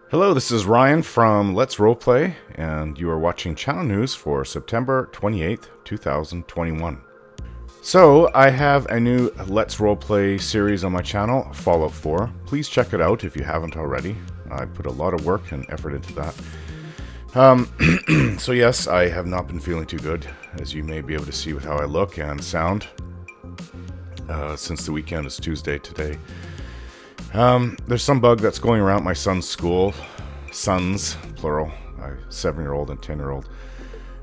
Hello, this is Ryan from Let's Roleplay, and you are watching channel news for September 28th, 2021. So, I have a new Let's Roleplay series on my channel, Fallout 4. Please check it out if you haven't already. I put a lot of work and effort into that. So yes, I have not been feeling too good, as you may be able to see with how I look and sound. Since the weekend is Tuesday today. There's some bug that's going around my son's school. Sons, plural. 7-year-old and 10-year-old.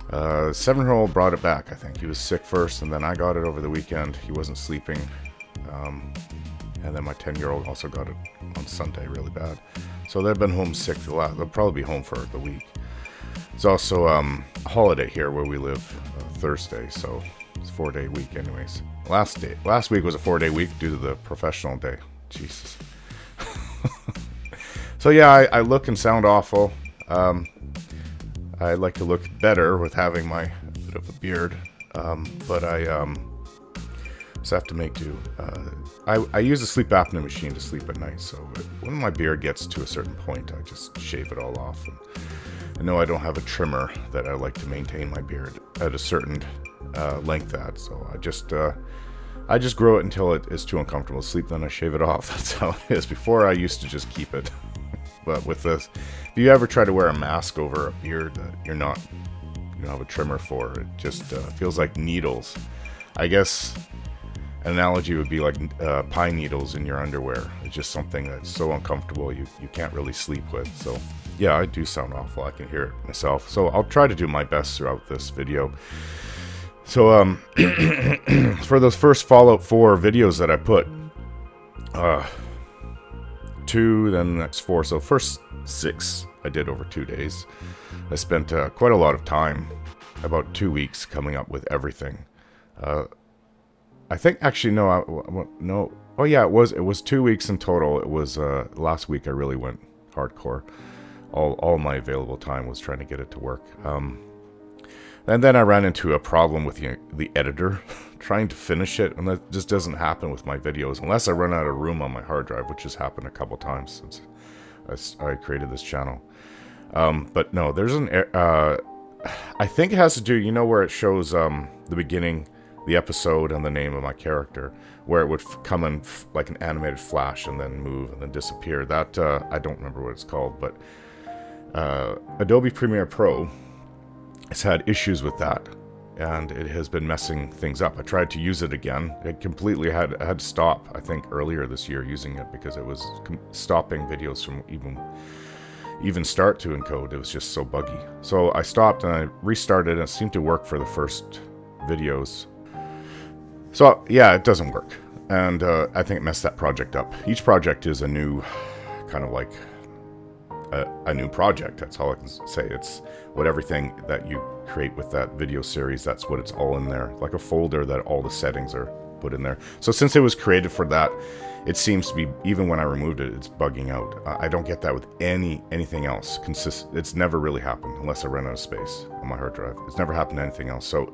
7-year-old brought it back, I think. He was sick first, and then I got it over the weekend. He wasn't sleeping. And then my 10-year-old also got it on Sunday really bad. So they've been home sick. They'll probably be home for the week. It's also a holiday here where we live, Thursday, so it's a 4-day week anyways. Last week was a 4-day week due to the professional day. Jesus. So yeah, I look and sound awful. I like to look better with having my bit of a beard, but I just have to make do. I use a sleep apnea machine to sleep at night, so when my beard gets to a certain point, I just shave it all off. And I know I don't have a trimmer that I like to maintain my beard at a certain length at, so I just grow it until it is too uncomfortable to sleep, then I shave it off. That's how it is. Before, I used to just keep it. But with this, if you ever try to wear a mask over a beard that you don't have a trimmer for, it just feels like needles. I guess an analogy would be like pine needles in your underwear. It's just something that's so uncomfortable you can't really sleep with. So yeah, I do sound awful. I can hear it myself. So I'll try to do my best throughout this video. So for those first Fallout 4 videos that I put, 2, then the next 4, so first 6 I did over 2 days. I spent quite a lot of time, about 2 weeks, coming up with everything. I think actually no, oh yeah, it was 2 weeks in total. It was last week I really went hardcore. All my available time was trying to get it to work. And then I ran into a problem with the editor, trying to finish it, and that just doesn't happen with my videos, unless I run out of room on my hard drive, which has happened a couple times since I created this channel. But no, there's I think it has to do, you know, where it shows the beginning, the episode, and the name of my character, where it would come in like an animated flash and then move and then disappear. That, I don't remember what it's called, but Adobe Premiere Pro has had issues with that, and it has been messing things up. I tried to use it again. It completely had to stop, I think, earlier this year using it because it was stopping videos from even start to encode. It was just so buggy. So I stopped and I restarted, and it seemed to work for the first videos. So yeah, it doesn't work, and I think it messed that project up. Each project is a new, kind of like a new project. That's all I can say. It's what everything that you create with that video series, that's what it's all in there, like a folder that all the settings are put in there. So since it was created for that, it seems to be, even when I removed it, it's bugging out. I don't get that with anything else. It's never really happened unless I run out of space on my hard drive. It's never happened to anything else. So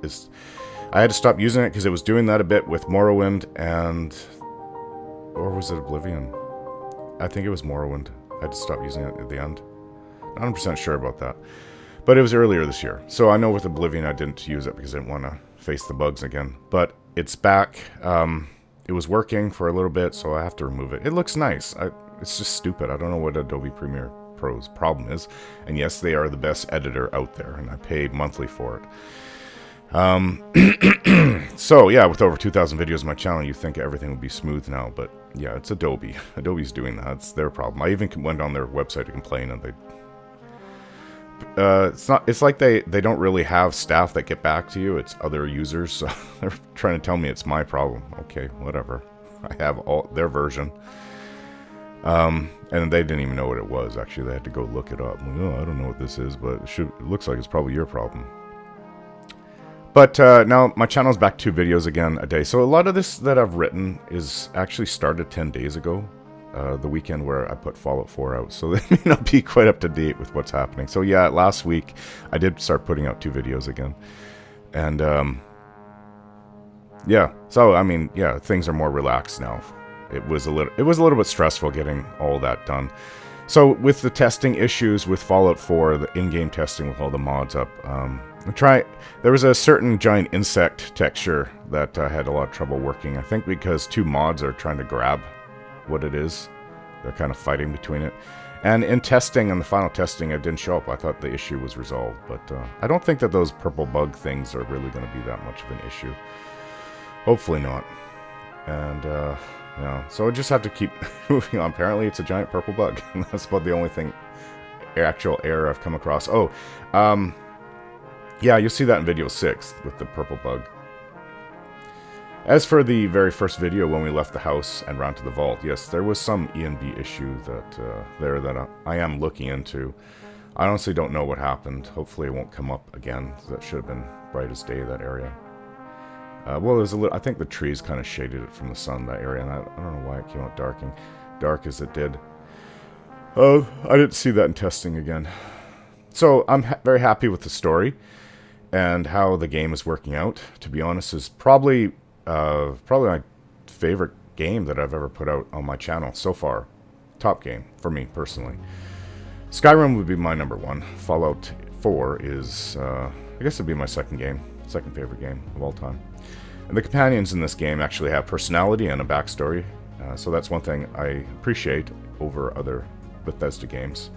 I had to stop using it because it was doing that a bit with Morrowind or was it Oblivion? I think it was Morrowind. I had to stop using it at the end. Not 100% sure about that. But it was earlier this year. So I know with Oblivion I didn't use it because I didn't want to face the bugs again. But it's back. It was working for a little bit, so I have to remove it. It looks nice. It's just stupid. I don't know what Adobe Premiere Pro's problem is. And yes, they are the best editor out there, and I pay monthly for it. So yeah, with over 2,000 videos on my channel, you think everything would be smooth now, but yeah, it's Adobe. Adobe's doing that. It's their problem. I even went on their website to complain, and it's like they don't really have staff that get back to you. It's other users, so they're trying to tell me it's my problem. Okay, whatever. I have their version. And they didn't even know what it was. Actually, they had to go look it up. I'm like, oh, I don't know what this is, but it looks like it's probably your problem. But now my channel's back 2 videos again a day. So a lot of this that I've written is actually started 10 days ago. The weekend where I put Fallout 4 out. So they may not be quite up to date with what's happening. So yeah, last week I did start putting out 2 videos again. And yeah, so I mean, yeah, things are more relaxed now. It was a little bit stressful getting all that done. So with the testing issues with Fallout 4, the in-game testing with all the mods up, there was a certain giant insect texture that I had a lot of trouble working. I think because two mods are trying to grab what it is. They're kind of fighting between it. And in testing, in the final testing, it didn't show up. I thought the issue was resolved, but I don't think that those purple bug things are really going to be that much of an issue. Hopefully not. And, yeah, so I just have to keep moving on. Apparently it's a giant purple bug. That's about the only thing, actual error I've come across. Oh, yeah, you'll see that in video 6 with the purple bug. As for the very first video when we left the house and ran to the vault, yes, there was some ENB issue that I am looking into. I honestly don't know what happened. Hopefully it won't come up again. That should have been bright as day, that area. Well, there's a little, I think the trees kind of shaded it from the sun, that area, and I don't know why it came out dark as it did. I didn't see that in testing again. So I'm very happy with the story and how the game is working out. To be honest, is probably my favorite game that I've ever put out on my channel so far. Top game for me personally. Skyrim would be my number 1. Fallout 4 is, I guess it'd be my second favorite game of all time. And the companions in this game actually have personality and a backstory, so that's one thing I appreciate over other Bethesda games.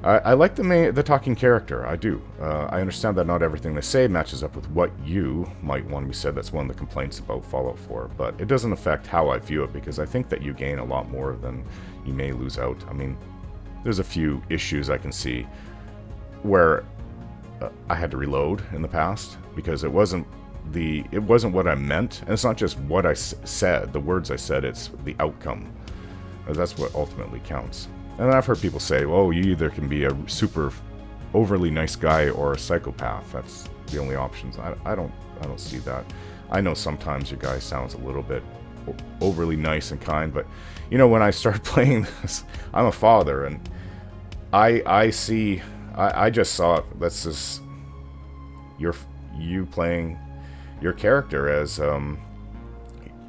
I like the talking character, I do. I understand that not everything they say matches up with what you might want to be said. That's one of the complaints about Fallout 4, but it doesn't affect how I view it, because I think that you gain a lot more than you may lose out. I mean, there's a few issues I can see where I had to reload in the past, because it wasn't what I meant, and it's not just what I said, the words I said, it's the outcome. That's what ultimately counts. And I've heard people say, well, you either can be a super overly nice guy or a psychopath. That's the only options. I don't see that. I know sometimes your guy sounds a little bit overly nice and kind, but you know, when I started playing this, I'm a father, and I just saw it. That's just you playing your character as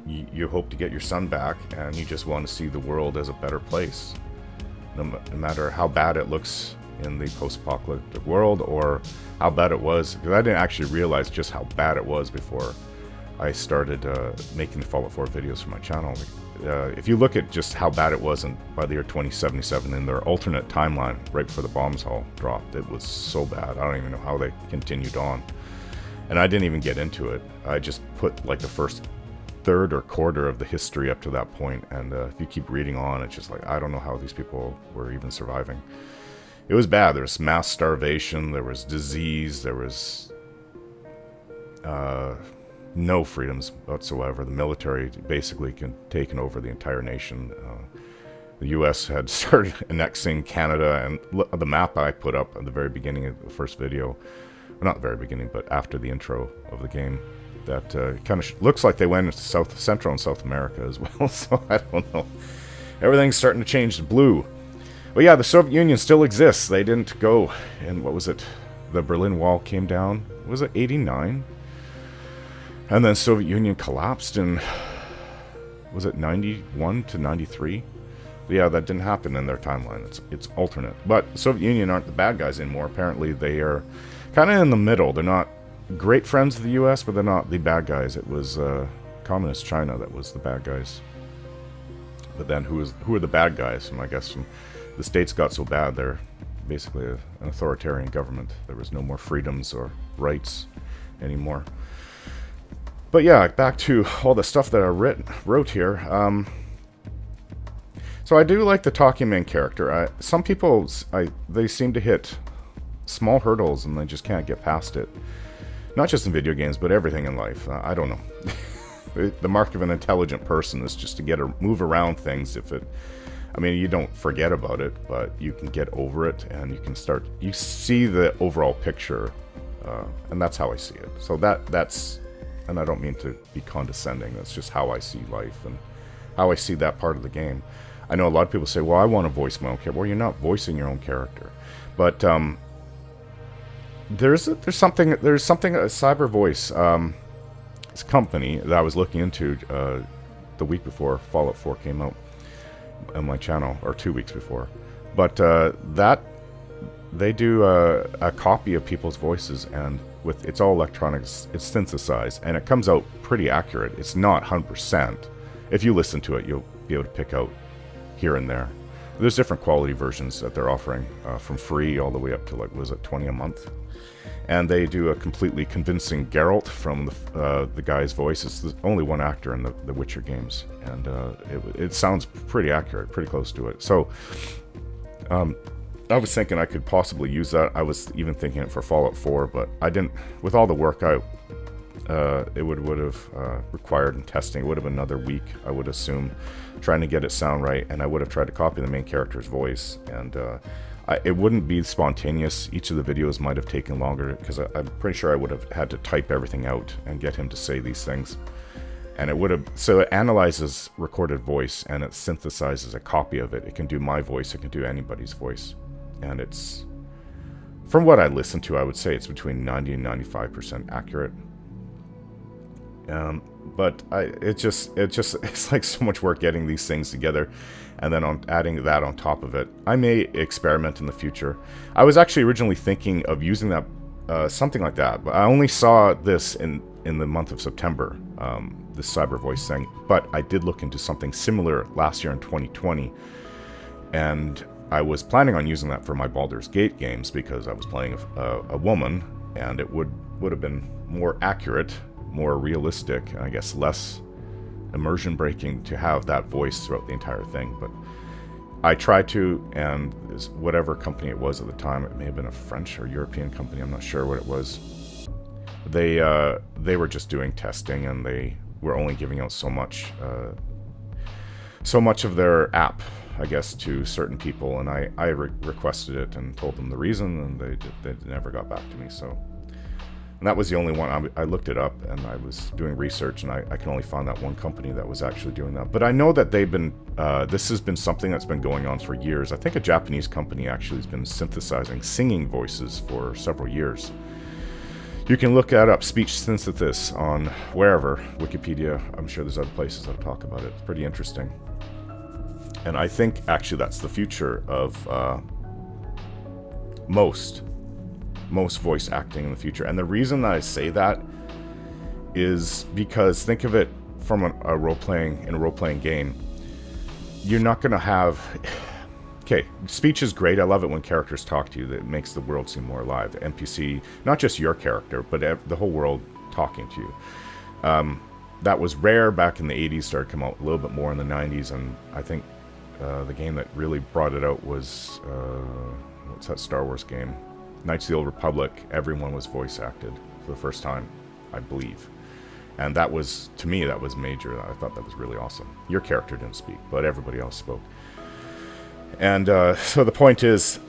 you hope to get your son back, and you just want to see the world as a better place. No matter how bad it looks in the post-apocalyptic world, or how bad it was, because I didn't actually realize just how bad it was before I started making the Fallout 4 videos for my channel. If you look at just how bad it was by the year 2077 in their alternate timeline, right before the bombs all dropped, it was so bad. I don't even know how they continued on. And I didn't even get into it. I just put like the first third or quarter of the history up to that point, and if you keep reading on, it's just like, I don't know how these people were even surviving. It was bad. There was mass starvation, there was disease, there was no freedoms whatsoever. The military basically taken over the entire nation. The US had started annexing Canada, and the map I put up at the very beginning of the first video, well, not the very beginning, but after the intro of the game, that kind of looks like they went into Central and South America as well, so I don't know. Everything's starting to change to blue. But yeah, the Soviet Union still exists. They didn't go, and what was it? The Berlin Wall came down, was it 89? And then Soviet Union collapsed in, was it 91 to 93? But yeah, that didn't happen in their timeline. It's alternate. But the Soviet Union aren't the bad guys anymore. Apparently they are kind of in the middle. They're not great friends of the US, but they're not the bad guys. It was communist China that was the bad guys. But then who are the bad guys? And I guess from the states got so bad, they're basically an authoritarian government. There was no more freedoms or rights anymore. But yeah, back to all the stuff that I wrote here. So I do like the talking main character. Some people, they seem to hit small hurdles and they just can't get past it. Not just in video games, but everything in life. I don't know. The mark of an intelligent person is just to move around things. I mean, you don't forget about it, but you can get over it, and you see the overall picture, and that's how I see it. So that's, and I don't mean to be condescending, that's just how I see life, and how I see that part of the game. I know a lot of people say, well, I want to voice my own character. Well, you're not voicing your own character. But, there's something, a Cyber Voice, it's a company that I was looking into the week before Fallout 4 came out on my channel, or 2 weeks before. But that they do a copy of people's voices, and it's all electronics. It's synthesized, and it comes out pretty accurate. It's not 100%. If you listen to it, you'll be able to pick out here and there. There's different quality versions that they're offering, from free all the way up to, like, was it 20 a month? And they do a completely convincing Geralt from the guy's voice. It's the only one actor in the Witcher games, and it sounds pretty accurate, pretty close to it. So I was thinking I could possibly use that. I was even thinking it for Fallout 4, but I didn't. With all the work it would have required in testing, it would have been another week, I would assume, trying to get it sound right, and I would have tried to copy the main character's voice, and it wouldn't be spontaneous. Each of the videos might have taken longer, because I'm pretty sure I would have had to type everything out and get him to say these things. And it would have, so it analyzes recorded voice, and it synthesizes a copy of it. It can do my voice, it can do anybody's voice. And it's, from what I listened to, I would say it's between 90 and 95% accurate. But it's like so much work getting these things together, and then adding that on top of it. I may experiment in the future. I was actually originally thinking of using that, something like that, but I only saw this in the month of September, this cyber voice thing. But I did look into something similar last year in 2020, and I was planning on using that for my Baldur's Gate games, because I was playing a woman, and it would have been more accurate, more realistic, and I guess less immersion breaking to have that voice throughout the entire thing. But I tried to, and whatever company it was at the time, it may have been a French or European company, I'm not sure what it was, they were just doing testing, and they were only giving out so much of their app, I guess, to certain people, and I requested it and told them the reason, and they never got back to me. So, and that was the only one. I looked it up, and I was doing research, and I can only find that one company that was actually doing that. But I know that they've been, this has been something that's been going on for years. I think a Japanese company actually has been synthesizing singing voices for several years. You can look that up, speech synthesis, on wherever, Wikipedia. I'm sure there's other places that'll talk about it. It's pretty interesting. And I think actually that's the future of most voice acting in the future. And the reason that I say that is because, think of it from a role-playing game. You're not going to have... Okay, speech is great. I love it when characters talk to you. That makes the world seem more alive. The NPC, not just your character, but the whole world talking to you. That was rare back in the 80s, started to come out a little bit more in the 90s, and I think the game that really brought it out was, what's that Star Wars game? Knights of the Old Republic. Everyone was voice acted for the first time, I believe. And that was, to me, that was major. I thought that was really awesome. Your character didn't speak, but everybody else spoke. And so the point is,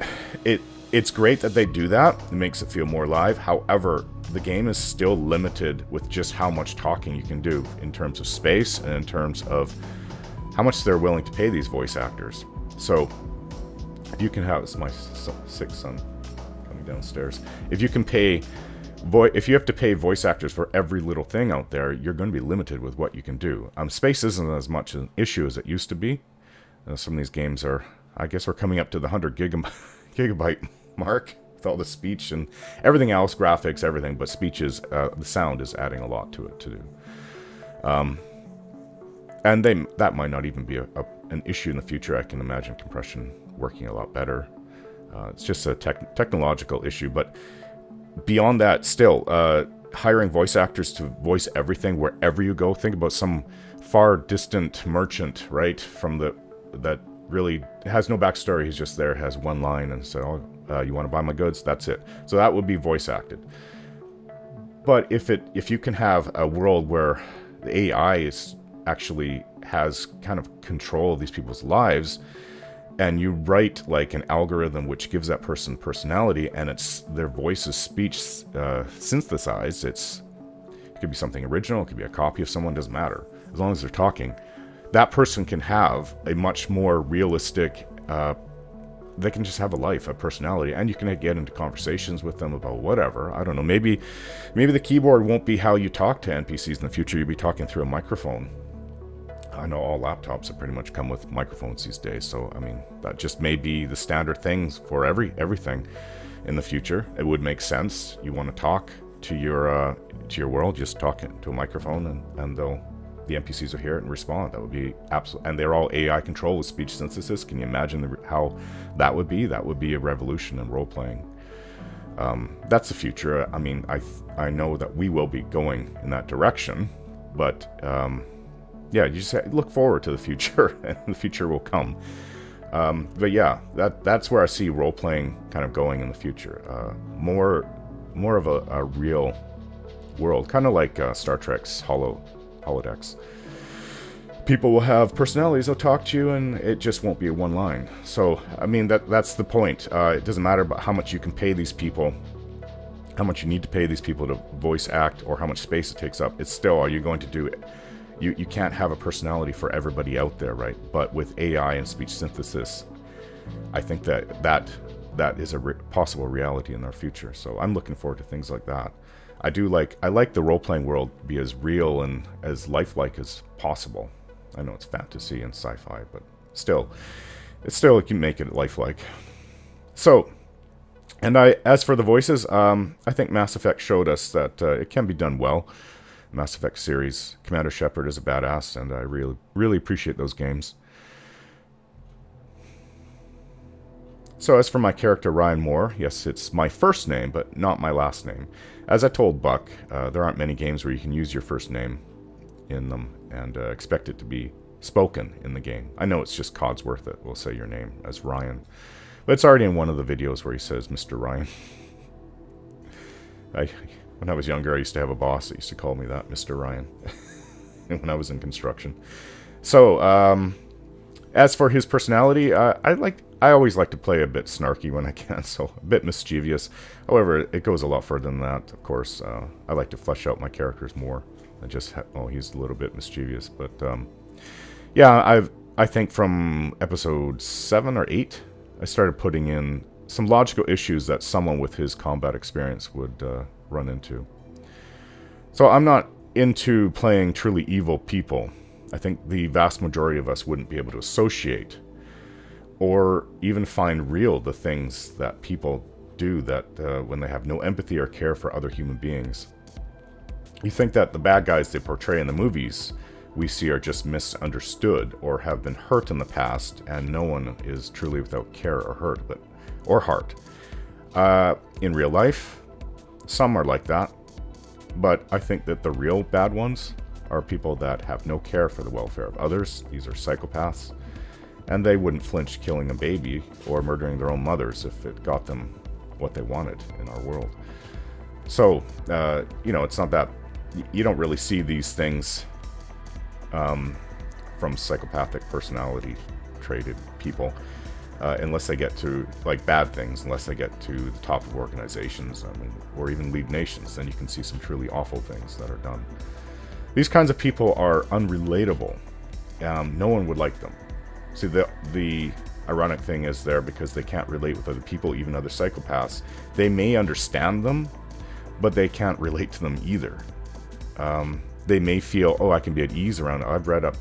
it's great that they do that. It makes it feel more alive. However, the game is still limited with just how much talking you can do in terms of space and in terms of how much they're willing to pay these voice actors. So if you can have, it's my sick son coming downstairs. If you can pay, if you have to pay voice actors for every little thing out there, you're going to be limited with what you can do. Space isn't as much an issue as it used to be. Some of these games are, I guess we're coming up to the 100 gigabyte mark with all the speech and everything else, graphics, everything, but speech is, the sound is adding a lot to it to do. And that might not even be an issue in the future. I can imagine compression working a lot better. It's just a technological issue, but beyond that, still, hiring voice actors to voice everything wherever you go. Think about some far distant merchant, right, from that really has no backstory. He's just there, has one line, and so, you want to buy my goods? That's it. So that would be voice acted. But if you can have a world where the AI actually has kind of control of these people's lives, and you write like an algorithm which gives that person personality, and their voice is speech synthesized. It could be something original, it could be a copy of someone, doesn't matter, as long as they're talking. That person can have a much more realistic, they can just have a life, a personality, and you can get into conversations with them about whatever. I don't know, maybe the keyboard won't be how you talk to NPCs in the future. You'll be talking through a microphone. I know all laptops have pretty much come with microphones these days, so I mean, that just may be the standard things for everything in the future. It would make sense. You want to talk to your world, just talk to a microphone, and the NPCs will hear it and respond. That would be absolute, and they're all AI controlled with speech synthesis. Can you imagine how that would be? That would be a revolution in role-playing. That's the future. I mean, I know that we will be going in that direction, but yeah, you just look forward to the future, and the future will come. But yeah, that's where I see role-playing kind of going in the future. More of a real world, kind of like Star Trek's holodecks. People will have personalities, they'll talk to you, and it just won't be a one line. So, I mean, that's the point. It doesn't matter about how much you can pay these people, how much you need to pay these people to voice act, or how much space it takes up. It's still, are you going to do it? You can't have a personality for everybody out there, right? But with AI and speech synthesis, I think that is a possible reality in our future. So I'm looking forward to things like that. I like the role-playing world be as real and as lifelike as possible. I know it's fantasy and sci-fi, but still, you can make it lifelike. So, and as for the voices, I think Mass Effect showed us that it can be done well. Mass Effect series, Commander Shepard is a badass, and I really appreciate those games. So as for my character Ryan Moore, yes, it's my first name, but not my last name. As I told Buck, there aren't many games where you can use your first name in them and expect it to be spoken in the game. I know it's just Codsworth that will say your name as Ryan, but it's already in one of the videos where he says Mr. Ryan. When I was younger, I used to have a boss that used to call me that, Mr. Ryan, when I was in construction. So, as for his personality, I always like to play a bit snarky when I can, so a bit mischievous. However, it goes a lot further than that, of course. I like to flesh out my characters more than just, he's a little bit mischievous. But, yeah, I think from episode 7 or 8, I started putting in some logical issues that someone with his combat experience would run into. So I'm not into playing truly evil people. I think the vast majority of us wouldn't be able to associate or even find real the things that people do that when they have no empathy or care for other human beings. You think that the bad guys they portray in the movies we see are just misunderstood or have been hurt in the past, and no one is truly without care or hurt, or heart. In real life, some are like that, but I think that the real bad ones are people that have no care for the welfare of others. These are psychopaths, and they wouldn't flinch killing a baby or murdering their own mothers if it got them what they wanted in our world. So, you know, it's not that you don't really see these things from psychopathic personality traded people unless they get to, like, bad things, unless they get to the top of organizations, I mean, or even lead nations. Then you can see some truly awful things that are done. These kinds of people are unrelatable. No one would like them. See, the ironic thing is there, because they can't relate with other people, even other psychopaths. They may understand them, but they can't relate to them either. They may feel, oh, I can be at ease around it.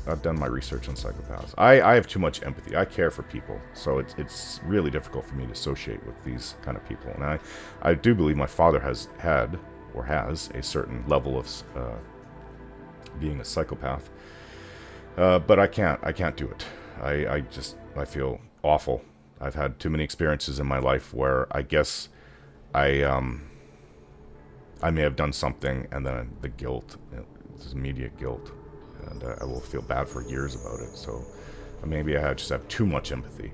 I've done my research on psychopaths. I have too much empathy. I care for people, so it's really difficult for me to associate with these kind of people. And I do believe my father has had or has a certain level of being a psychopath, but I can't do it. I feel awful. I've had too many experiences in my life where I guess I may have done something, and then the guilt, this immediate guilt, and I will feel bad for years about it. So maybe I just have too much empathy.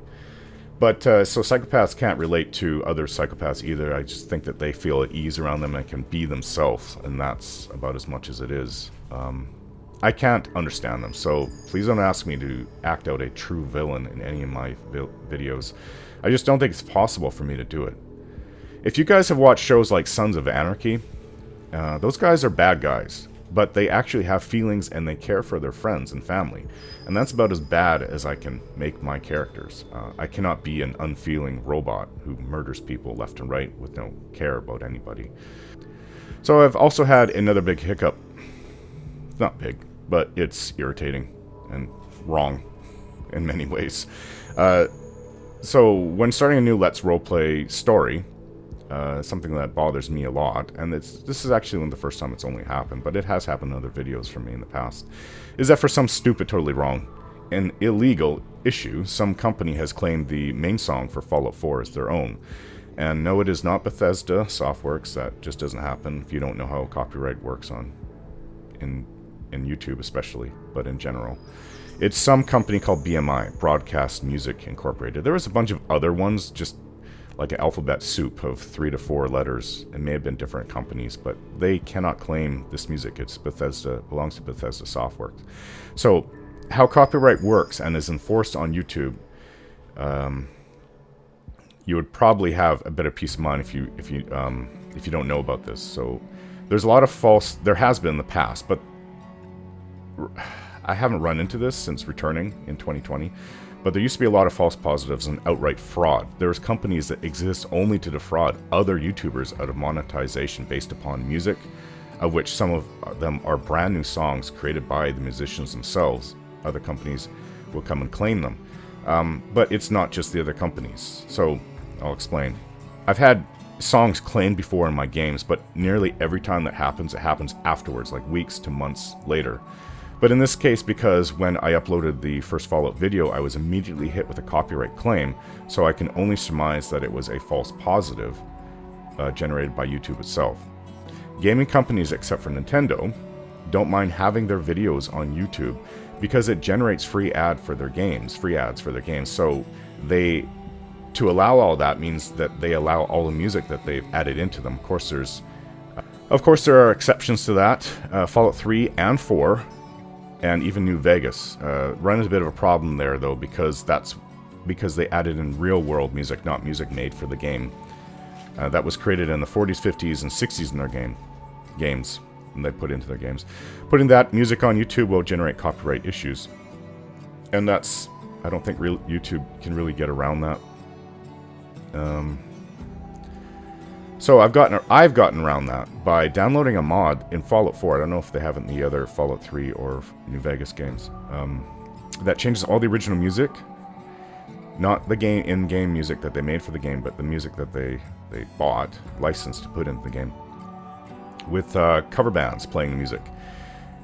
But so psychopaths can't relate to other psychopaths either. I just think that they feel at ease around them and can be themselves, and that's about as much as it is. I can't understand them, so please don't ask me to act out a true villain in any of my videos. I just don't think it's possible for me to do it. If you guys have watched shows like Sons of Anarchy, those guys are bad guys, but they actually have feelings and they care for their friends and family. And that's about as bad as I can make my characters. I cannot be an unfeeling robot who murders people left and right with no care about anybody. So I've also had another big hiccup. It's not big, but it's irritating. And wrong in many ways. So when starting a new Let's Roleplay story, something that bothers me a lot, and this is actually the first time it's only happened, but it has happened in other videos from me in the past, is that for some stupid, totally wrong, and illegal issue, some company has claimed the main song for Fallout 4 as their own. And no, it is not Bethesda Softworks. That just doesn't happen if you don't know how copyright works in YouTube especially, but in general. It's some company called BMI, Broadcast Music Incorporated. There was a bunch of other ones, just like an alphabet soup of 3 to 4 letters. It may have been different companies, but they cannot claim this music. It's Bethesda, belongs to Bethesda Softworks. So how copyright works and is enforced on YouTube, you would probably have a better peace of mind if you don't know about this. So there's a lot of false. There has been in the past, but I haven't run into this since returning in 2020. But there used to be a lot of false positives and outright fraud. There's companies that exist only to defraud other YouTubers out of monetization based upon music, of which some of them are brand new songs created by the musicians themselves. Other companies will come and claim them. But it's not just the other companies. So I'll explain. I've had songs claimed before in my games, but nearly every time that happens, it happens afterwards, like weeks to months later. But in this case, because when I uploaded the first Fallout video, I was immediately hit with a copyright claim, so I can only surmise that it was a false positive generated by YouTube itself. Gaming companies, except for Nintendo, don't mind having their videos on YouTube because it generates free ads for their games. So to allow all that means that they allow all the music that they've added into them. Of course, there are exceptions to that. Fallout 3 and 4, and even New Vegas run into a bit of a problem there, though, because they added in real-world music, not music made for the game. That was created in the 40s, 50s, and 60s in their games, and they put into their games. Putting that music on YouTube will generate copyright issues, and I don't think YouTube can really get around that. So I've gotten around that by downloading a mod in Fallout 4. I don't know if they have it in the other Fallout 3 or New Vegas games. That changes all the original music, not the in-game music that they made for the game, but the music that they bought, licensed to put into the game, with cover bands playing the music.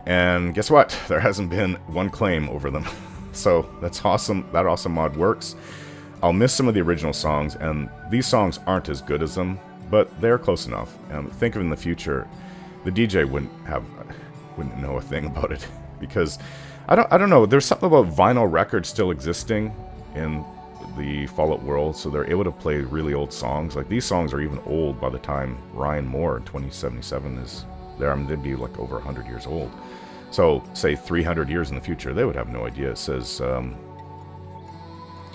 And guess what? There hasn't been one claim over them. So that's awesome. That awesome mod works. I'll miss some of the original songs, and these songs aren't as good as them, but they're close enough. Think of in the future, the DJ wouldn't know a thing about it, because I don't know. There's something about vinyl records still existing in the Fallout world, so they're able to play really old songs. Like, these songs are even old by the time Ryan Moore in 2077 is there. I mean, they'd be like over 100 years old. So, say 300 years in the future, they would have no idea. It says,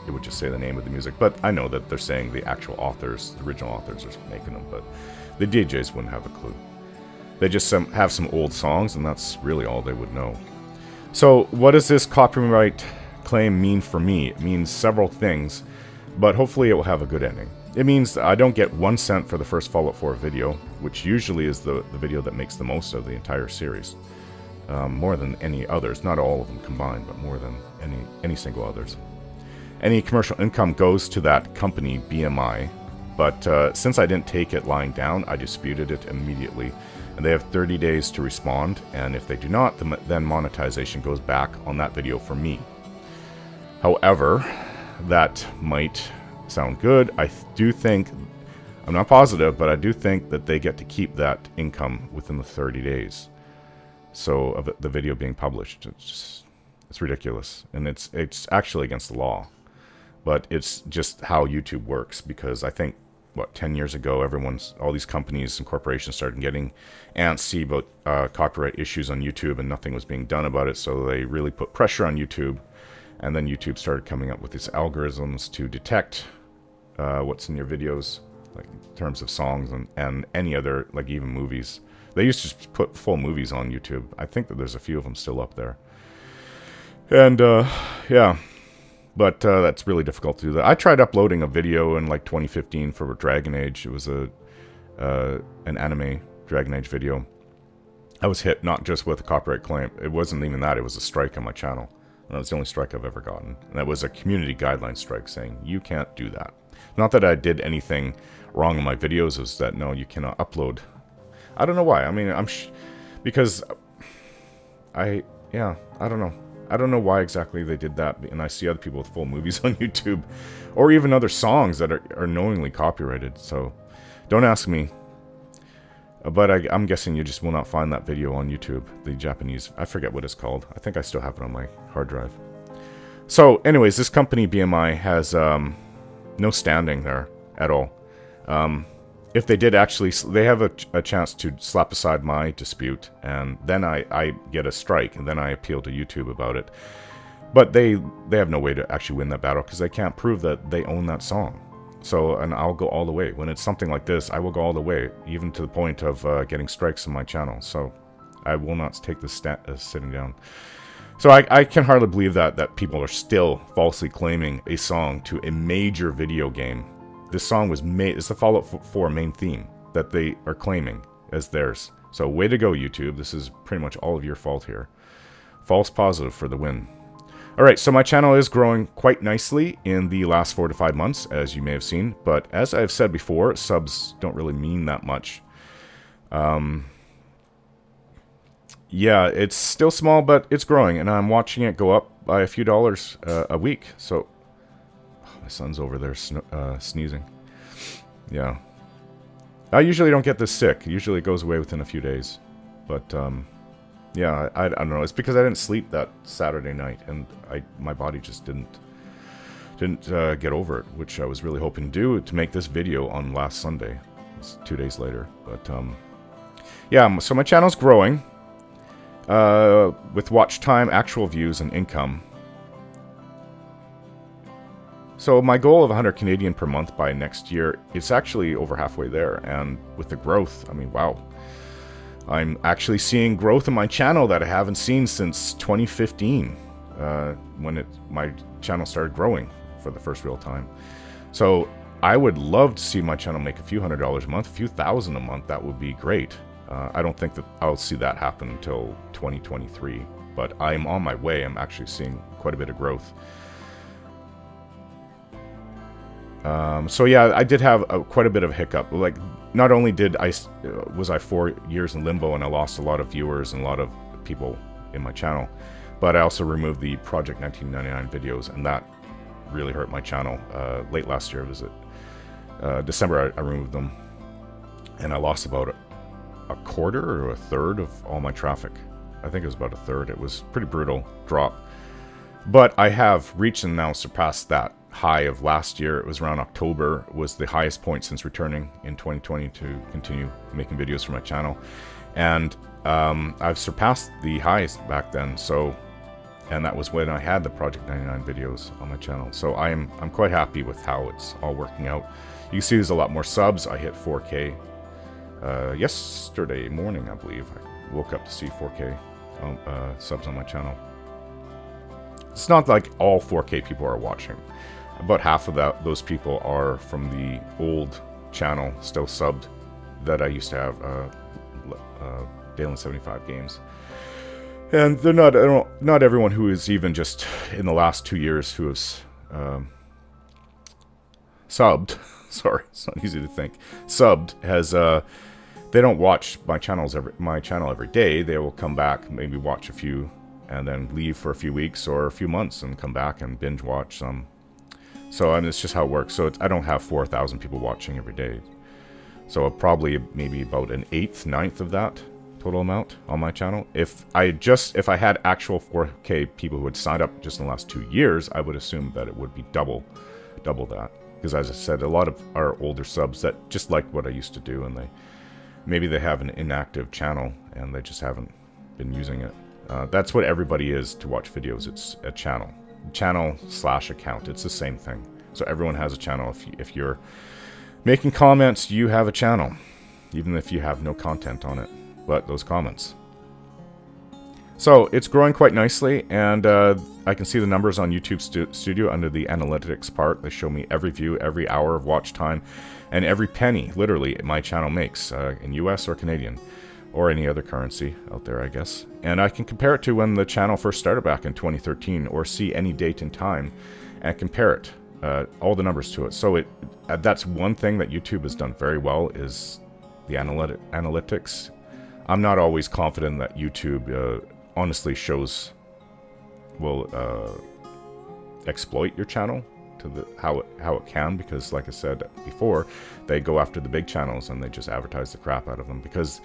it would just say the name of the music. But I know that they're saying the actual authors, the original authors are making them, but the DJs wouldn't have a clue. They just have some old songs, and that's really all they would know. So, what does this copyright claim mean for me? It means several things, but hopefully it will have a good ending. It means that I don't get 1 cent for the first Fallout 4 video, which usually is the video that makes the most of the entire series. More than any others, not all of them combined, but more than any single others. Any commercial income goes to that company, BMI, but since I didn't take it lying down, I disputed it immediately. And they have 30 days to respond, and if they do not, then monetization goes back on that video for me. However, that might sound good. I do think, I'm not positive, but I do think that they get to keep that income within the 30 days. So, of the video being published. It's ridiculous. And it's actually against the law. But it's just how YouTube works, because I think, 10 years ago, all these companies and corporations started getting antsy about copyright issues on YouTube, and nothing was being done about it, so they really put pressure on YouTube, and then YouTube started coming up with these algorithms to detect what's in your videos, like in terms of songs and any other, like even movies. They used to just put full movies on YouTube. I think that there's a few of them still up there. And, yeah. But that's really difficult to do that. I tried uploading a video in like 2015 for Dragon Age. It was an anime Dragon Age video. I was hit not just with a copyright claim. It wasn't even that. It was a strike on my channel. And that was the only strike I've ever gotten. And that was a community guideline strike saying, you can't do that. Not that I did anything wrong in my videos, is that, no, you cannot upload. I don't know why. I mean, because I don't know. I don't know why exactly they did that, and I see other people with full movies on YouTube, or even other songs that are knowingly copyrighted, so don't ask me. But I'm guessing you just will not find that video on YouTube, the Japanese, I forget what it's called. I think I still have it on my hard drive. So, anyways, this company, BMI, has no standing there at all. If they did actually, they have a chance to slap aside my dispute, and then I get a strike, and then I appeal to YouTube about it. But they have no way to actually win that battle, because they can't prove that they own that song. So, and I'll go all the way. When it's something like this, I will go all the way, even to the point of getting strikes on my channel. So, I will not take this sitting down. So I can hardly believe that people are still falsely claiming a song to a major video game. This song was made, it's the Fallout 4 main theme that they are claiming as theirs. So way to go, YouTube. This is pretty much all of your fault here. False positive for the win. Alright, so my channel is growing quite nicely in the last 4 to 5 months, as you may have seen. But as I've said before, subs don't really mean that much. Yeah, it's still small, but it's growing, and I'm watching it go up by a few dollars a week. So, my son's over there sneezing. Yeah. I usually don't get this sick. Usually it goes away within a few days. But, yeah, I don't know. It's because I didn't sleep that Saturday night, and my body just didn't get over it, which I was really hoping to do to make this video on last Sunday. It's 2 days later. But, yeah, so my channel's growing. With watch time, actual views, and income. So my goal of 100 Canadian per month by next year, it's actually over halfway there. And with the growth, I mean, wow. I'm actually seeing growth in my channel that I haven't seen since 2015, when my channel started growing for the first real time. So I would love to see my channel make a few $100s a month, a few thousand a month. That would be great. I don't think that I'll see that happen until 2023, but I'm on my way. I'm actually seeing quite a bit of growth. So yeah, I did have quite a bit of a hiccup. Like, not only was I 4 years in limbo and I lost a lot of viewers and a lot of people in my channel, but I also removed the Project 1999 videos, and that really hurt my channel. Late last year, was it December, I removed them, and I lost about a quarter or a third of all my traffic. I think it was about a third. It was pretty brutal drop. But I have reached and now surpassed that high of last year. It was around October, was the highest point since returning in 2020 to continue making videos for my channel. And I've surpassed the highest back then. So, and that was when I had the Project 99 videos on my channel. So I'm quite happy with how it's all working out. You can see there's a lot more subs. I hit 4K. Yesterday morning, I believe. I woke up to see 4K subs on my channel. It's not like all 4K people are watching. About half of those people are from the old channel, still subbed, that I used to have, Dalen 75 Games. And they're not everyone who is even just in the last 2 years who has subbed. Sorry, it's not easy to think. Subbed has they don't watch my channel every day. They will come back, maybe watch a few, and then leave for a few weeks or a few months and come back and binge watch some. So I mean, it's just how it works. So I don't have 4,000 people watching every day. So probably maybe about an 1/8, 9th of that total amount on my channel. If I had actual 4K people who had signed up just in the last 2 years, I would assume that it would be double that. Because as I said, a lot of our older subs that just like what I used to do, and maybe they have an inactive channel and they just haven't been using it. That's what everybody is to watch videos. It's a channel. Channel/account. It's the same thing. So everyone has a channel. If you're making comments, you have a channel. Even if you have no content on it, but those comments. So it's growing quite nicely, and I can see the numbers on YouTube Studio under the analytics part. They show me every view, every hour of watch time, and every penny, literally, my channel makes in US or Canadian. or any other currency out there, I guess. And I can compare it to when the channel first started back in 2013, or see any date and time and compare it, all the numbers to it. So that's one thing that YouTube has done very well, is the analytics. I'm not always confident that YouTube honestly will exploit your channel to how it can, because like I said before, they go after the big channels and they just advertise the crap out of them, because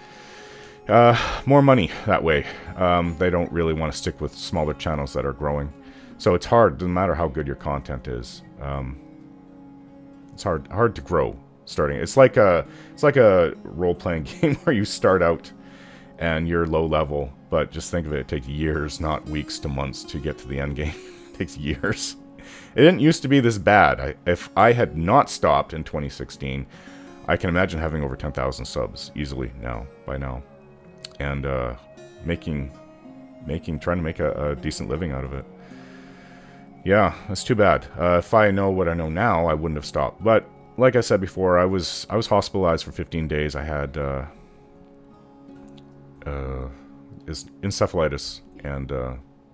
more money that way. They don't really want to stick with smaller channels that are growing. So it's hard, doesn't matter how good your content is. It's hard to grow starting. It's like a role-playing game where you start out and you're low level, but just think of it takes years, not weeks to months, to get to the end game. It takes years. It didn't used to be this bad. If I had not stopped in 2016, I can imagine having over 10,000 subs easily by now, and trying to make a decent living out of it. Yeah, that's too bad. If I know what I know now, I wouldn't have stopped. But like I said before, I was hospitalized for 15 days. I had encephalitis, and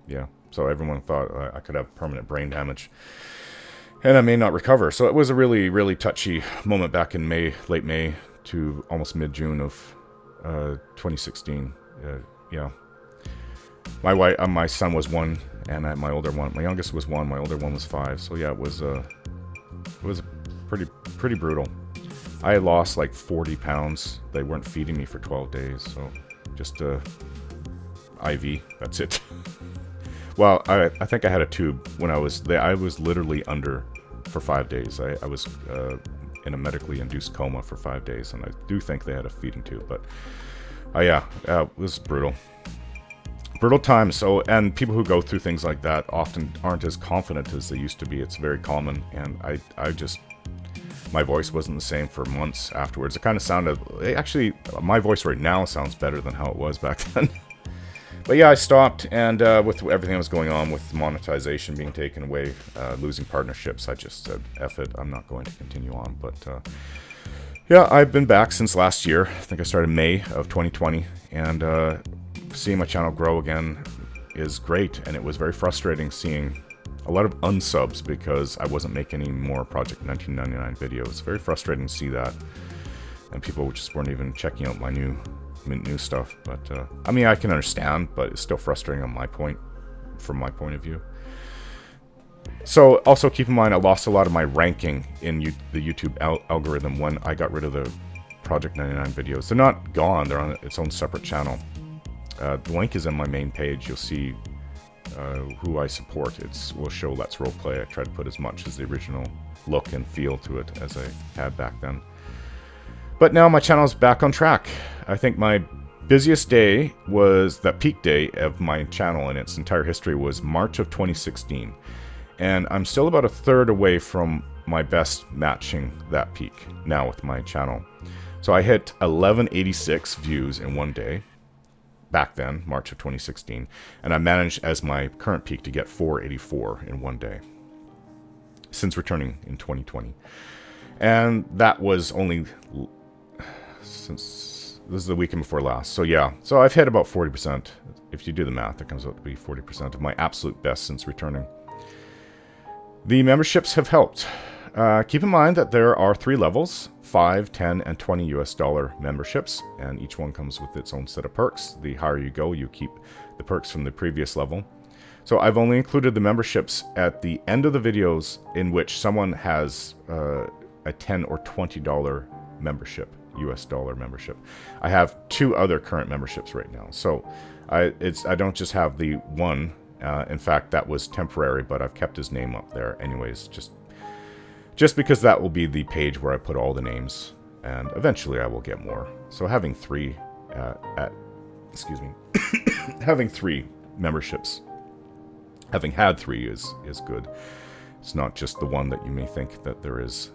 yeah. So everyone thought I could have permanent brain damage, and I may not recover. So it was a really, really touchy moment back in late May to almost mid-June of 2016. Yeah, my son was 1, and my youngest was 1. My older one was 5. So yeah, it was pretty brutal. I had lost like 40 pounds. They weren't feeding me for 12 days, so just IV. That's it. Well, I think I had a tube when I was there. I was literally under for 5 days. I was in a medically induced coma for 5 days, and I do think they had a feeding tube. But yeah, it was brutal. Brutal times. So, and people who go through things like that often aren't as confident as they used to be. It's very common, and I just, my voice wasn't the same for months afterwards. It kind of sounded, actually, my voice right now sounds better than how it was back then. But yeah, I stopped, and with everything that was going on with monetization being taken away, losing partnerships, I just said, F it, I'm not going to continue on. But yeah, I've been back since last year. I think I started May of 2020, and seeing my channel grow again is great, and it was very frustrating seeing a lot of unsubs because I wasn't making any more Project 1999 videos. Very frustrating to see that, and people just weren't even checking out my new stuff. But I mean, I can understand, but it's still frustrating from my point of view. So also keep in mind, I lost a lot of my ranking in the YouTube algorithm when I got rid of the Project 99 videos. They're not gone, they're on its own separate channel. The link is in my main page. You'll see who I support. Will show Let's Roleplay. I try to put as much as the original look and feel to it as I had back then. But now my channel is back on track. I think my busiest day was, the peak day of my channel in its entire history was March of 2016. And I'm still about a third away from my best matching that peak now with my channel. So I hit 1186 views in one day back then, March of 2016. And I managed as my current peak to get 484 in one day since returning in 2020. And that was only since this is the weekend before last. So yeah, so I've hit about 40%. If you do the math, it comes out to be 40% of my absolute best since returning. The memberships have helped. Keep in mind that there are 3 levels, 5, 10, and 20 US$ memberships, and each one comes with its own set of perks. The higher you go, you keep the perks from the previous level. So I've only included the memberships at the end of the videos in which someone has a $10 or $20 membership, US$ membership. I have 2 other current memberships right now, so I don't just have the one. In fact, that was temporary, but I've kept his name up there anyways, just because that will be the page where I put all the names, and eventually I will get more. So having 3 having 3 memberships, having had 3 is good. It's not just the one that you may think that there is.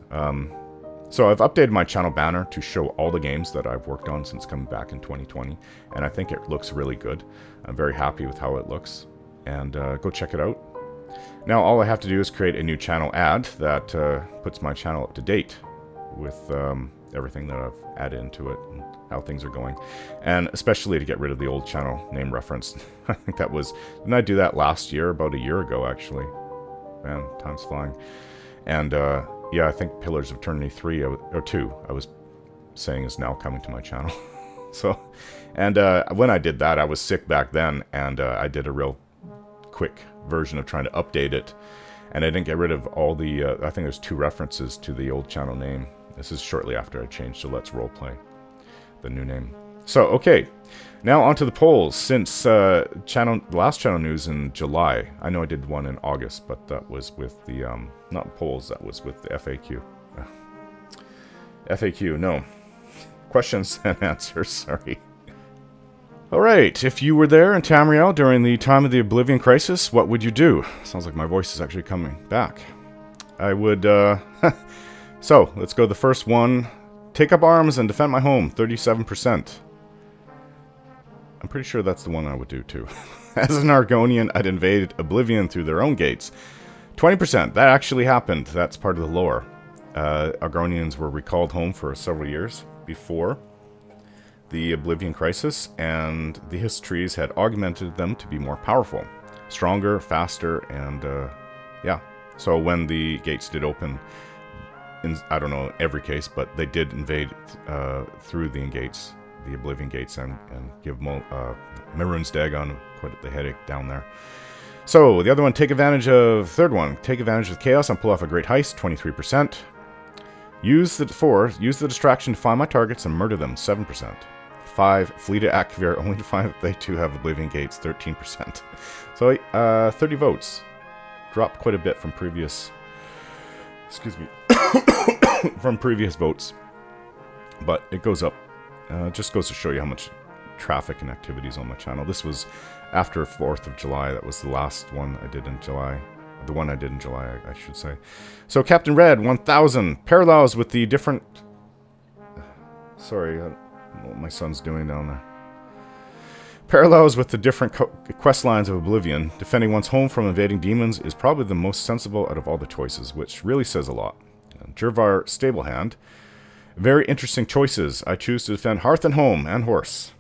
So I've updated my channel banner to show all the games that I've worked on since coming back in 2020, and I think it looks really good. I'm very happy with how it looks, and go check it out. Now all I have to do is create a new channel ad that puts my channel up to date with everything that I've added into it and how things are going. And especially to get rid of the old channel name reference. I think that was... Didn't I do that last year? About a year ago, actually. Man, time's flying. And, yeah, I think Pillars of Eternity 3, or 2, I was saying is now coming to my channel. So, and when I did that, I was sick back then, and I did a real quick version of trying to update it. And I didn't get rid of all the, I think there's 2 references to the old channel name. This is shortly after I changed to Let's Roleplay, the new name. So, okay, now onto the polls. Since last channel news in July, I know I did one in August, but that was with the, not polls, that was with the FAQ. FAQ, no. Questions and answers, sorry. Alright, if you were there in Tamriel during the time of the Oblivion Crisis, what would you do? Sounds like my voice is actually coming back. I would, So, let's go to the first one. Take up arms and defend my home, 37%. I'm pretty sure that's the one I would do, too. As an Argonian, I'd invade Oblivion through their own gates. 20%, that actually happened. That's part of the lore. Argonians were recalled home for several years before the Oblivion Crisis, and the histories had augmented them to be more powerful, stronger, faster, and yeah. So when the gates did open, in, I don't know every case, but they did invade through the gates, the Oblivion Gates, and give Maroon's Dagon quite the headache down there. So the other one, take advantage of, third one, take advantage of chaos and pull off a great heist, 23%. Use the distraction to find my targets and murder them, 7%. 5, flee to Akvir, only to find that they too have Oblivion Gates, 13%. So, 30 votes. Dropped quite a bit from previous... Excuse me. from previous votes. But it goes up. Just goes to show you how much traffic and activity is on my channel. This was after 4th of July. That was the last one I did in July. The one I did in July, I should say. So, Captain Red, 1,000. Parallels with the different... Sorry, what my son's doing down there. Parallels with the different quest lines of Oblivion. Defending one's home from invading demons is probably the most sensible out of all the choices, which really says a lot. Jurvar Stablehand. Very interesting choices. I choose to defend hearth and home and horse.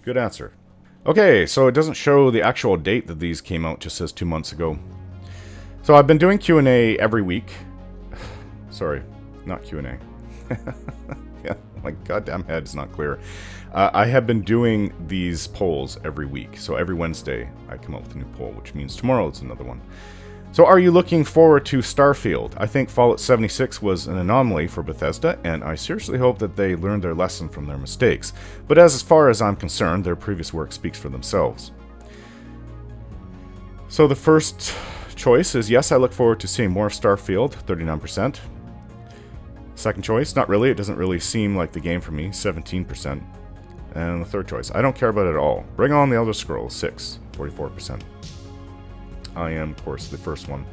Good answer. Okay, so it doesn't show the actual date that these came out, just says 2 months ago. So I've been doing Q&A every week. Sorry, not Q&A. Yeah, my goddamn head is not clear. I have been doing these polls every week. So every Wednesday I come up with a new poll, which means tomorrow it's another one. So are you looking forward to Starfield? I think Fallout 76 was an anomaly for Bethesda, and I seriously hope that they learned their lesson from their mistakes. But as far as I'm concerned, their previous work speaks for themselves. So the first choice is yes, I look forward to seeing more of Starfield, 39%. Second choice, not really, it doesn't really seem like the game for me, 17%. And the third choice, I don't care about it at all. Bring on the Elder Scrolls, 6, 44%. I am, of course, the first one.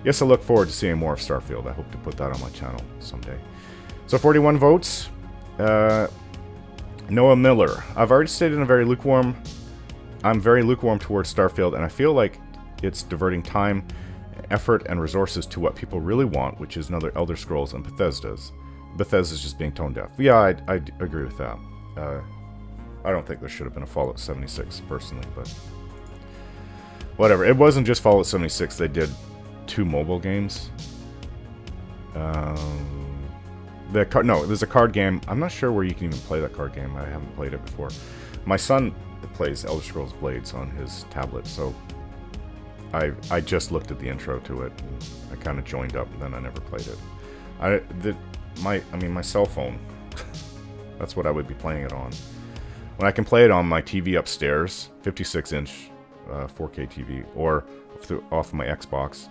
Yes, I look forward to seeing more of Starfield. I hope to put that on my channel someday. So 41 votes. Noah Miller. I've already stated I'm very lukewarm towards Starfield, and I feel like it's diverting time, effort, and resources to what people really want, which is another Elder Scrolls and Bethesda's. Bethesda's just being tone deaf. Yeah, I agree with that. I don't think there should have been a Fallout 76, personally, but... Whatever. It wasn't just Fallout 76. They did 2 mobile games. No, there's a card game. I'm not sure where you can even play that card game. I haven't played it before. My son plays Elder Scrolls Blades on his tablet, so I just looked at the intro to it. And I kind of joined up, and then I never played it. My cell phone. That's what I would be playing it on. When I can play it on my TV upstairs, 56-inch 4K TV, or off my Xbox.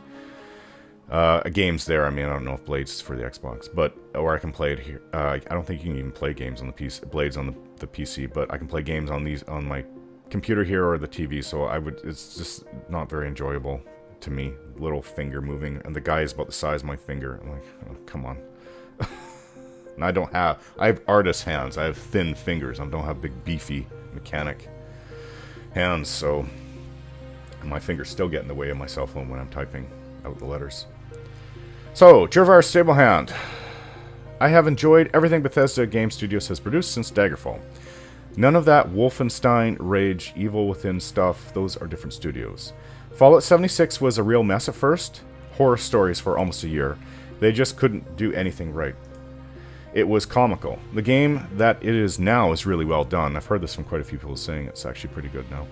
Games there. I mean, I don't know if Blades is for the Xbox, or I can play it here. I don't think you can even play games on the PC, Blades on the PC, but I can play games on my computer here or the TV. So it's just not very enjoyable to me. Little finger moving, and the guy is about the size of my finger. I'm like, oh, come on. And I have artist hands. I have thin fingers. I don't have big beefy mechanic hands, so my fingers still get in the way of my cell phone when I'm typing out the letters. So, Jurvar Stablehand. I have enjoyed everything Bethesda Game Studios has produced since Daggerfall. None of that Wolfenstein, Rage, Evil Within stuff, those are different studios. Fallout 76 was a real mess at first. Horror stories for almost a year. They just couldn't do anything right. It was comical. The game that it is now is really well done. I've heard this from quite a few people saying it's actually pretty good now.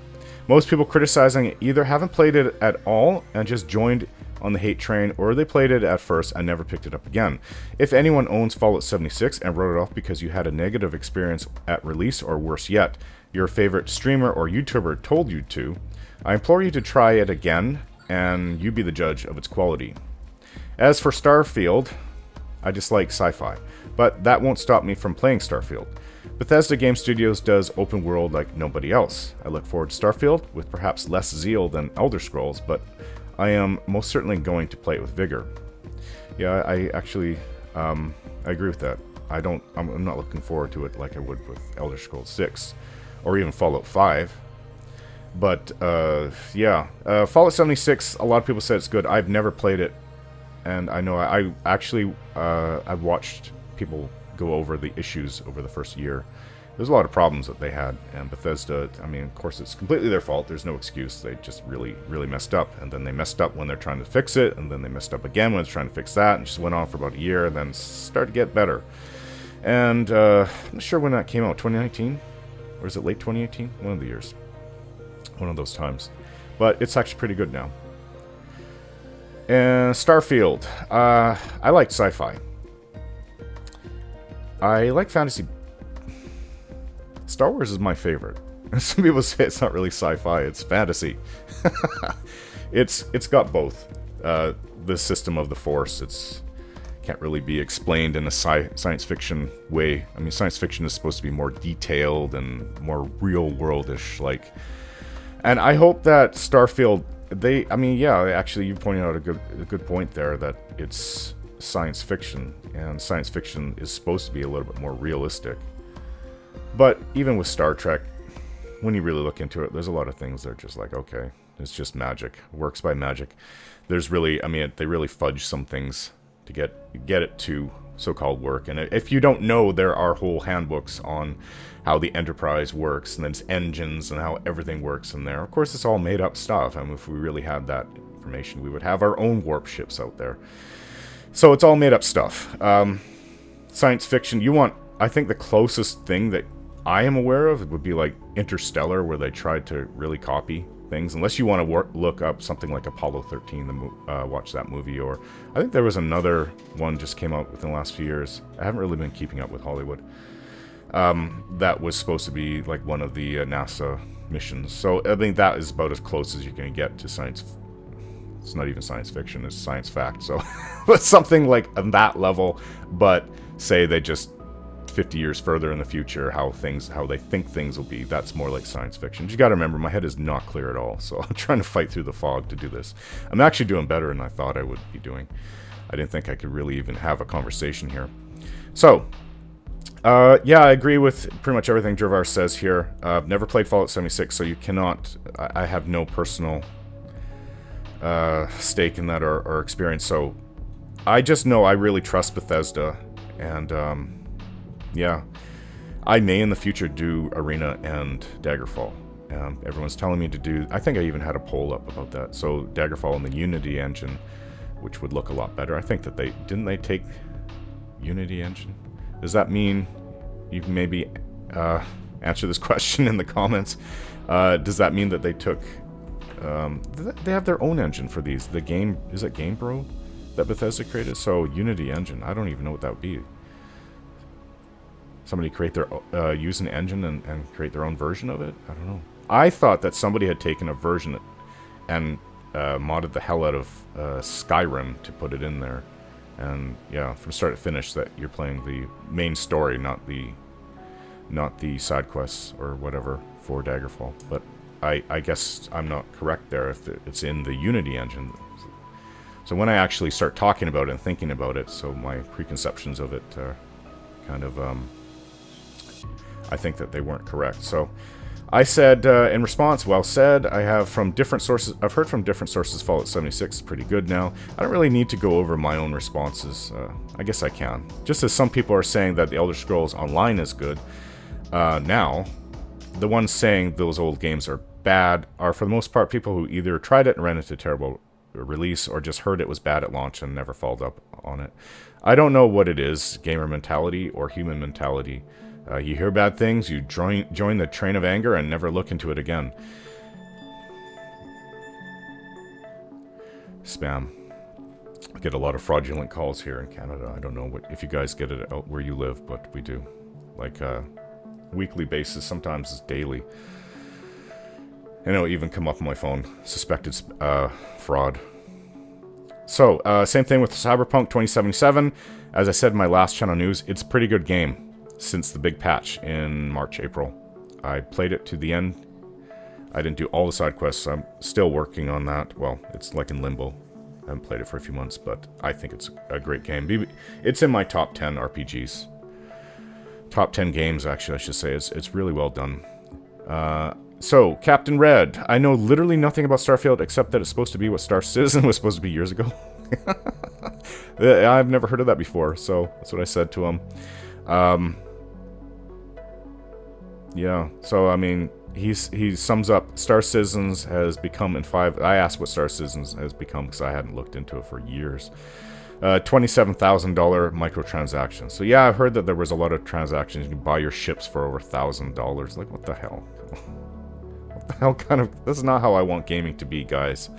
Most people criticizing it either haven't played it at all and just joined on the hate train, or they played it at first and never picked it up again. If anyone owns Fallout 76 and wrote it off because you had a negative experience at release, or worse yet, your favorite streamer or YouTuber told you to, I implore you to try it again, and you be the judge of its quality. As for Starfield, I dislike sci-fi, but that won't stop me from playing Starfield. Bethesda Game Studios does open world like nobody else. I look forward to Starfield with perhaps less zeal than Elder Scrolls, but I am most certainly going to play it with vigor. Yeah, I actually, I agree with that. I'm not looking forward to it like I would with Elder Scrolls 6, or even Fallout 5. But, yeah. Fallout 76, a lot of people said it's good. I've never played it, and I know I've watched people go over the issues over the first year. There's a lot of problems that they had, and Bethesda, I mean, of course, it's completely their fault. There's no excuse. They just really, really messed up, and then they messed up when they're trying to fix it, and then they messed up again when they're trying to fix that, and just went on for about a year, and then started to get better. And I'm not sure when that came out, 2019? Or is it late 2018? One of the years. One of those times. But it's actually pretty good now. And Starfield. I liked sci-fi. I like fantasy. Star Wars is my favorite. Some people say it's not really sci-fi, it's fantasy. It's got both. The system of the Force, it's can't really be explained in a science fiction way. I mean, science fiction is supposed to be more detailed and more real-world-ish, like. And I hope that Starfield, I mean, yeah, actually, you pointed out a good point there, that it's science fiction, and science fiction is supposed to be a little bit more realistic. But even with Star Trek, when you really look into it, there's a lot of things that are just like, okay, it's just magic. Works by magic. There's really, I mean, they really fudge some things to get it to so-called work. And if you don't know, there are whole handbooks on how the Enterprise works, and then its engines, and how everything works in there. Of course, it's all made-up stuff. I mean, if we really had that information, we would have our own warp ships out there. So it's all made-up stuff. Science fiction, I think the closest thing that I am aware of would be like Interstellar, where they tried to really copy things. Unless you want to look up something like Apollo 13, watch that movie. Or I think there was another one just came out within the last few years. I haven't really been keeping up with Hollywood. That was supposed to be like one of the NASA missions. So I think that is about as close as you're going to get to science. It's not even science fiction, it's science fact. So but something like on that level, but say they just 50 years further in the future, how they think things will be, that's more like science fiction. You got to remember, my head is not clear at all, so I'm trying to fight through the fog to do this. I'm actually doing better than I thought I would be doing. I didn't think I could really even have a conversation here. So, yeah, I agree with pretty much everything Jervar says here. I've never played Fallout 76, so you cannot, I have no personal stake in that or experience, so I just know I really trust Bethesda, and yeah, I may in the future do Arena and Daggerfall. Everyone's telling me to do, I think I even had a poll up about that. So Daggerfall in the Unity engine, which would look a lot better. I think that didn't they take Unity engine? Does that mean, you can maybe answer this question in the comments, does that mean that they took, they have their own engine for these, is it GameBro that Bethesda created? So Unity engine, I don't even know what that would be. Somebody create their use an engine and create their own version of it? I don't know. I thought that somebody had taken a version and modded the hell out of Skyrim to put it in there. And yeah, from start to finish, that you're playing the main story, not the side quests or whatever for Daggerfall. But I guess I'm not correct there if it's in the Unity engine. So when I actually start talking about it and thinking about it, so my preconceptions of it kind of I think that they weren't correct. So I said in response, well said. I have from different sources. I've heard from different sources. Fallout 76 is pretty good now. I don't really need to go over my own responses. I guess I can. Just as some people are saying that the Elder Scrolls Online is good, now the ones saying those old games are bad are for the most part people who either tried it and ran into a terrible release or just heard it was bad at launch and never followed up on it. I don't know what it is, gamer mentality or human mentality. You hear bad things, you join the train of anger and never look into it again. Spam. I get a lot of fraudulent calls here in Canada. I don't know if you guys get it out where you live, but we do. Like weekly basis, sometimes it's daily. And it'll even come up on my phone. Suspected fraud. So, same thing with Cyberpunk 2077. As I said in my last channel news, it's a pretty good game since the big patch in March, April. I played it to the end. I didn't do all the side quests. I'm still working on that. Well, it's like in limbo. I haven't played it for a few months, but I think it's a great game. It's in my top 10 RPGs. Top 10 games, actually, I should say. It's really well done. So, Captain Red. I know literally nothing about Starfield except that it's supposed to be what Star Citizen was supposed to be years ago. I've never heard of that before, so that's what I said to him. Yeah, so, I mean, he sums up, Star Citizens has become in 5... I asked what Star Citizens has become because I hadn't looked into it for years. $27,000 microtransactions. So yeah, I've heard that there was a lot of transactions. You can buy your ships for over $1,000. Like, what the hell? What the hell kind of... This is not how I want gaming to be, guys.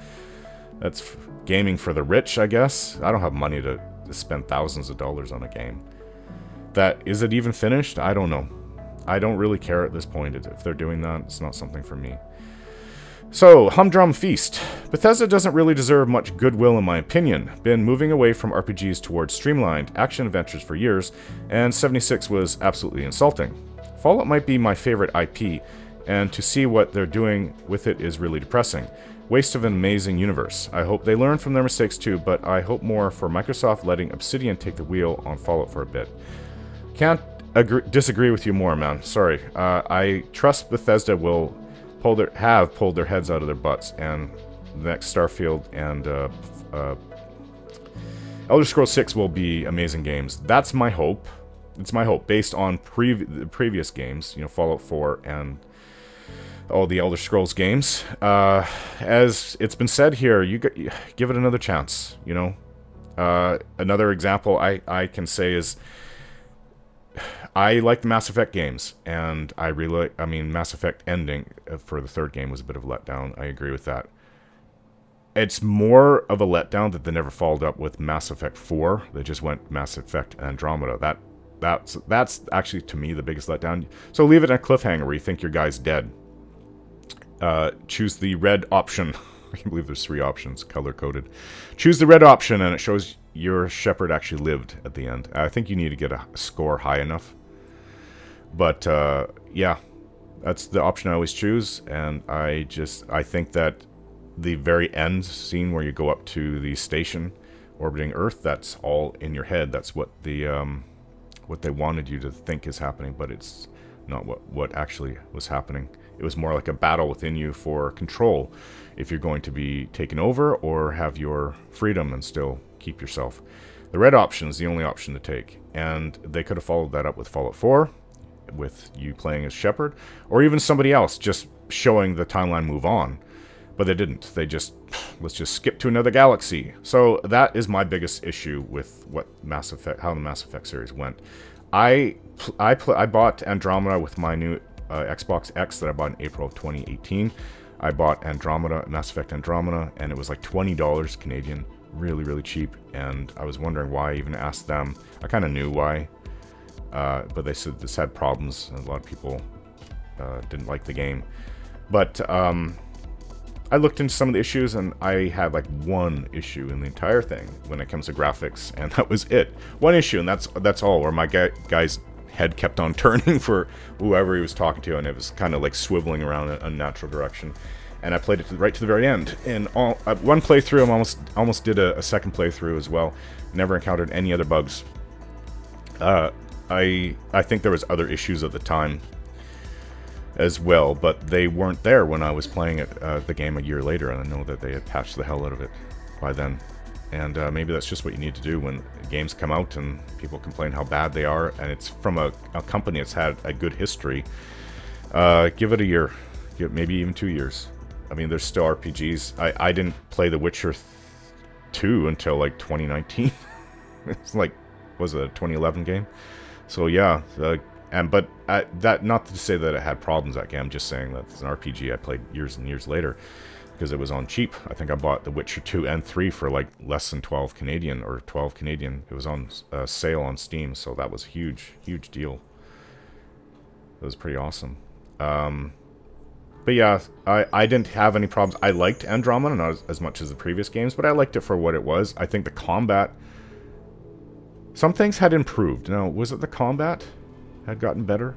That's gaming for the rich, I guess. I don't have money to spend thousands of dollars on a game. Is it even finished? I don't know. I don't really care at this point. If they're doing that, it's not something for me. So, Humdrum Feast. Bethesda doesn't really deserve much goodwill in my opinion. Been moving away from RPGs towards streamlined action adventures for years, and 76 was absolutely insulting. Fallout might be my favorite IP, and to see what they're doing with it is really depressing. Waste of an amazing universe. I hope they learn from their mistakes too, but I hope more for Microsoft letting Obsidian take the wheel on Fallout for a bit. Can't disagree with you more, man. Sorry. I trust Bethesda will have pulled their heads out of their butts, and the next Starfield and Elder Scrolls 6 will be amazing games. That's my hope. It's my hope, based on previous games, you know, Fallout 4 and all the Elder Scrolls games. As it's been said here, you give it another chance, you know. Another example I can say is, I like the Mass Effect games, and I mean, Mass Effect ending for the third game was a bit of a letdown. I agree with that. It's more of a letdown that they never followed up with Mass Effect 4. They just went Mass Effect Andromeda. That's actually, to me, the biggest letdown. So leave it at a cliffhanger where you think your guy's dead. Choose the red option. I can't believe there's 3 options, color-coded. Choose the red option, and it shows your Shepard actually lived at the end. I think you need to get a score high enough. But, yeah, that's the option I always choose, and I think that the very end scene where you go up to the station orbiting Earth, that's all in your head. That's what they wanted you to think is happening, but it's not what actually was happening. It was more like a battle within you for control, if you're going to be taken over or have your freedom and still keep yourself. The red option is the only option to take, and they could have followed that up with Fallout 4, with you playing as Shepard, or even somebody else just showing the timeline move on. But they didn't. They just, let's just skip to another galaxy. So that is my biggest issue with what how the Mass Effect series went. I bought Andromeda with my new Xbox X that I bought in April of 2018. I bought Andromeda, Mass Effect Andromeda, and it was like $20 Canadian. Really, really cheap. And I was wondering why. I even asked them. I kind of knew why. But they said this had problems, and a lot of people didn't like the game. But I looked into some of the issues, and I had like one issue in the entire thing when it comes to graphics, and that was it. One issue, and that's all, where my guy's head kept on turning for whoever he was talking to, and it was kind of like swiveling around in a unnatural direction. And I played it right to the very end. In one playthrough, I almost did a second playthrough as well. Never encountered any other bugs. I think there was other issues at the time. as well, but they weren't there when I was playing it, the game a year later, and I know that they had patched the hell out of it by then. And maybe that's just what you need to do when games come out and people complain how bad they are, and it's from a company that's had a good history. Give it a year, maybe even 2 years. I mean, there's still RPGs. I didn't play The Witcher 2 until like 2019. It's like, was it a 2011 game? So yeah, but that, not to say that it had problems, that game. I'm just saying that it's an RPG I played years and years later because it was on cheap. I think I bought The Witcher 2 and 3 for like less than 12 Canadian or 12 Canadian. It was on sale on Steam, so that was a huge, huge deal. It was pretty awesome. But yeah, I didn't have any problems. I liked Andromeda, not as much as the previous games, but I liked it for what it was. I think the combat, some things had improved. Now, was it the combat had gotten better?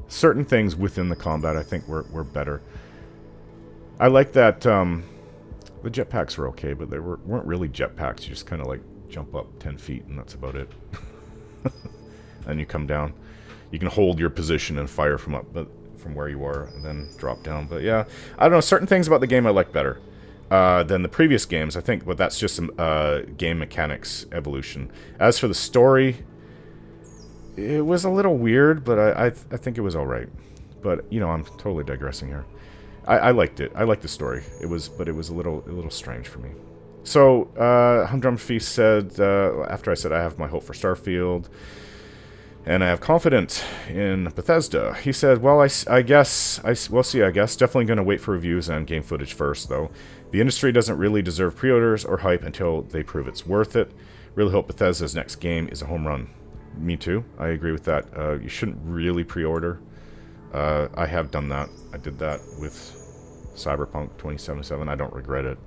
Certain things within the combat, I think, were better. I like that the jetpacks were okay, but they weren't really jetpacks. You just kind of like jump up 10 feet, and that's about it. And you come down. You can hold your position and fire from where you are, and then drop down. But yeah, I don't know. Certain things about the game I like better than the previous games, I think. But that's just some game mechanics evolution. As for the story, it was a little weird, but I think it was all right. But you know, I'm totally digressing here. I liked it. I liked the story. But it was a little strange for me. So Humdrum Feast said, after I said I have my hope for Starfield, and I have confidence in Bethesda, he said, well, I guess, we'll see, I guess. Definitely going to wait for reviews and game footage first, though. The industry doesn't really deserve pre-orders or hype until they prove it's worth it. Really hope Bethesda's next game is a home run. Me too. I agree with that. You shouldn't really pre-order. I have done that. I did that with Cyberpunk 2077. I don't regret it.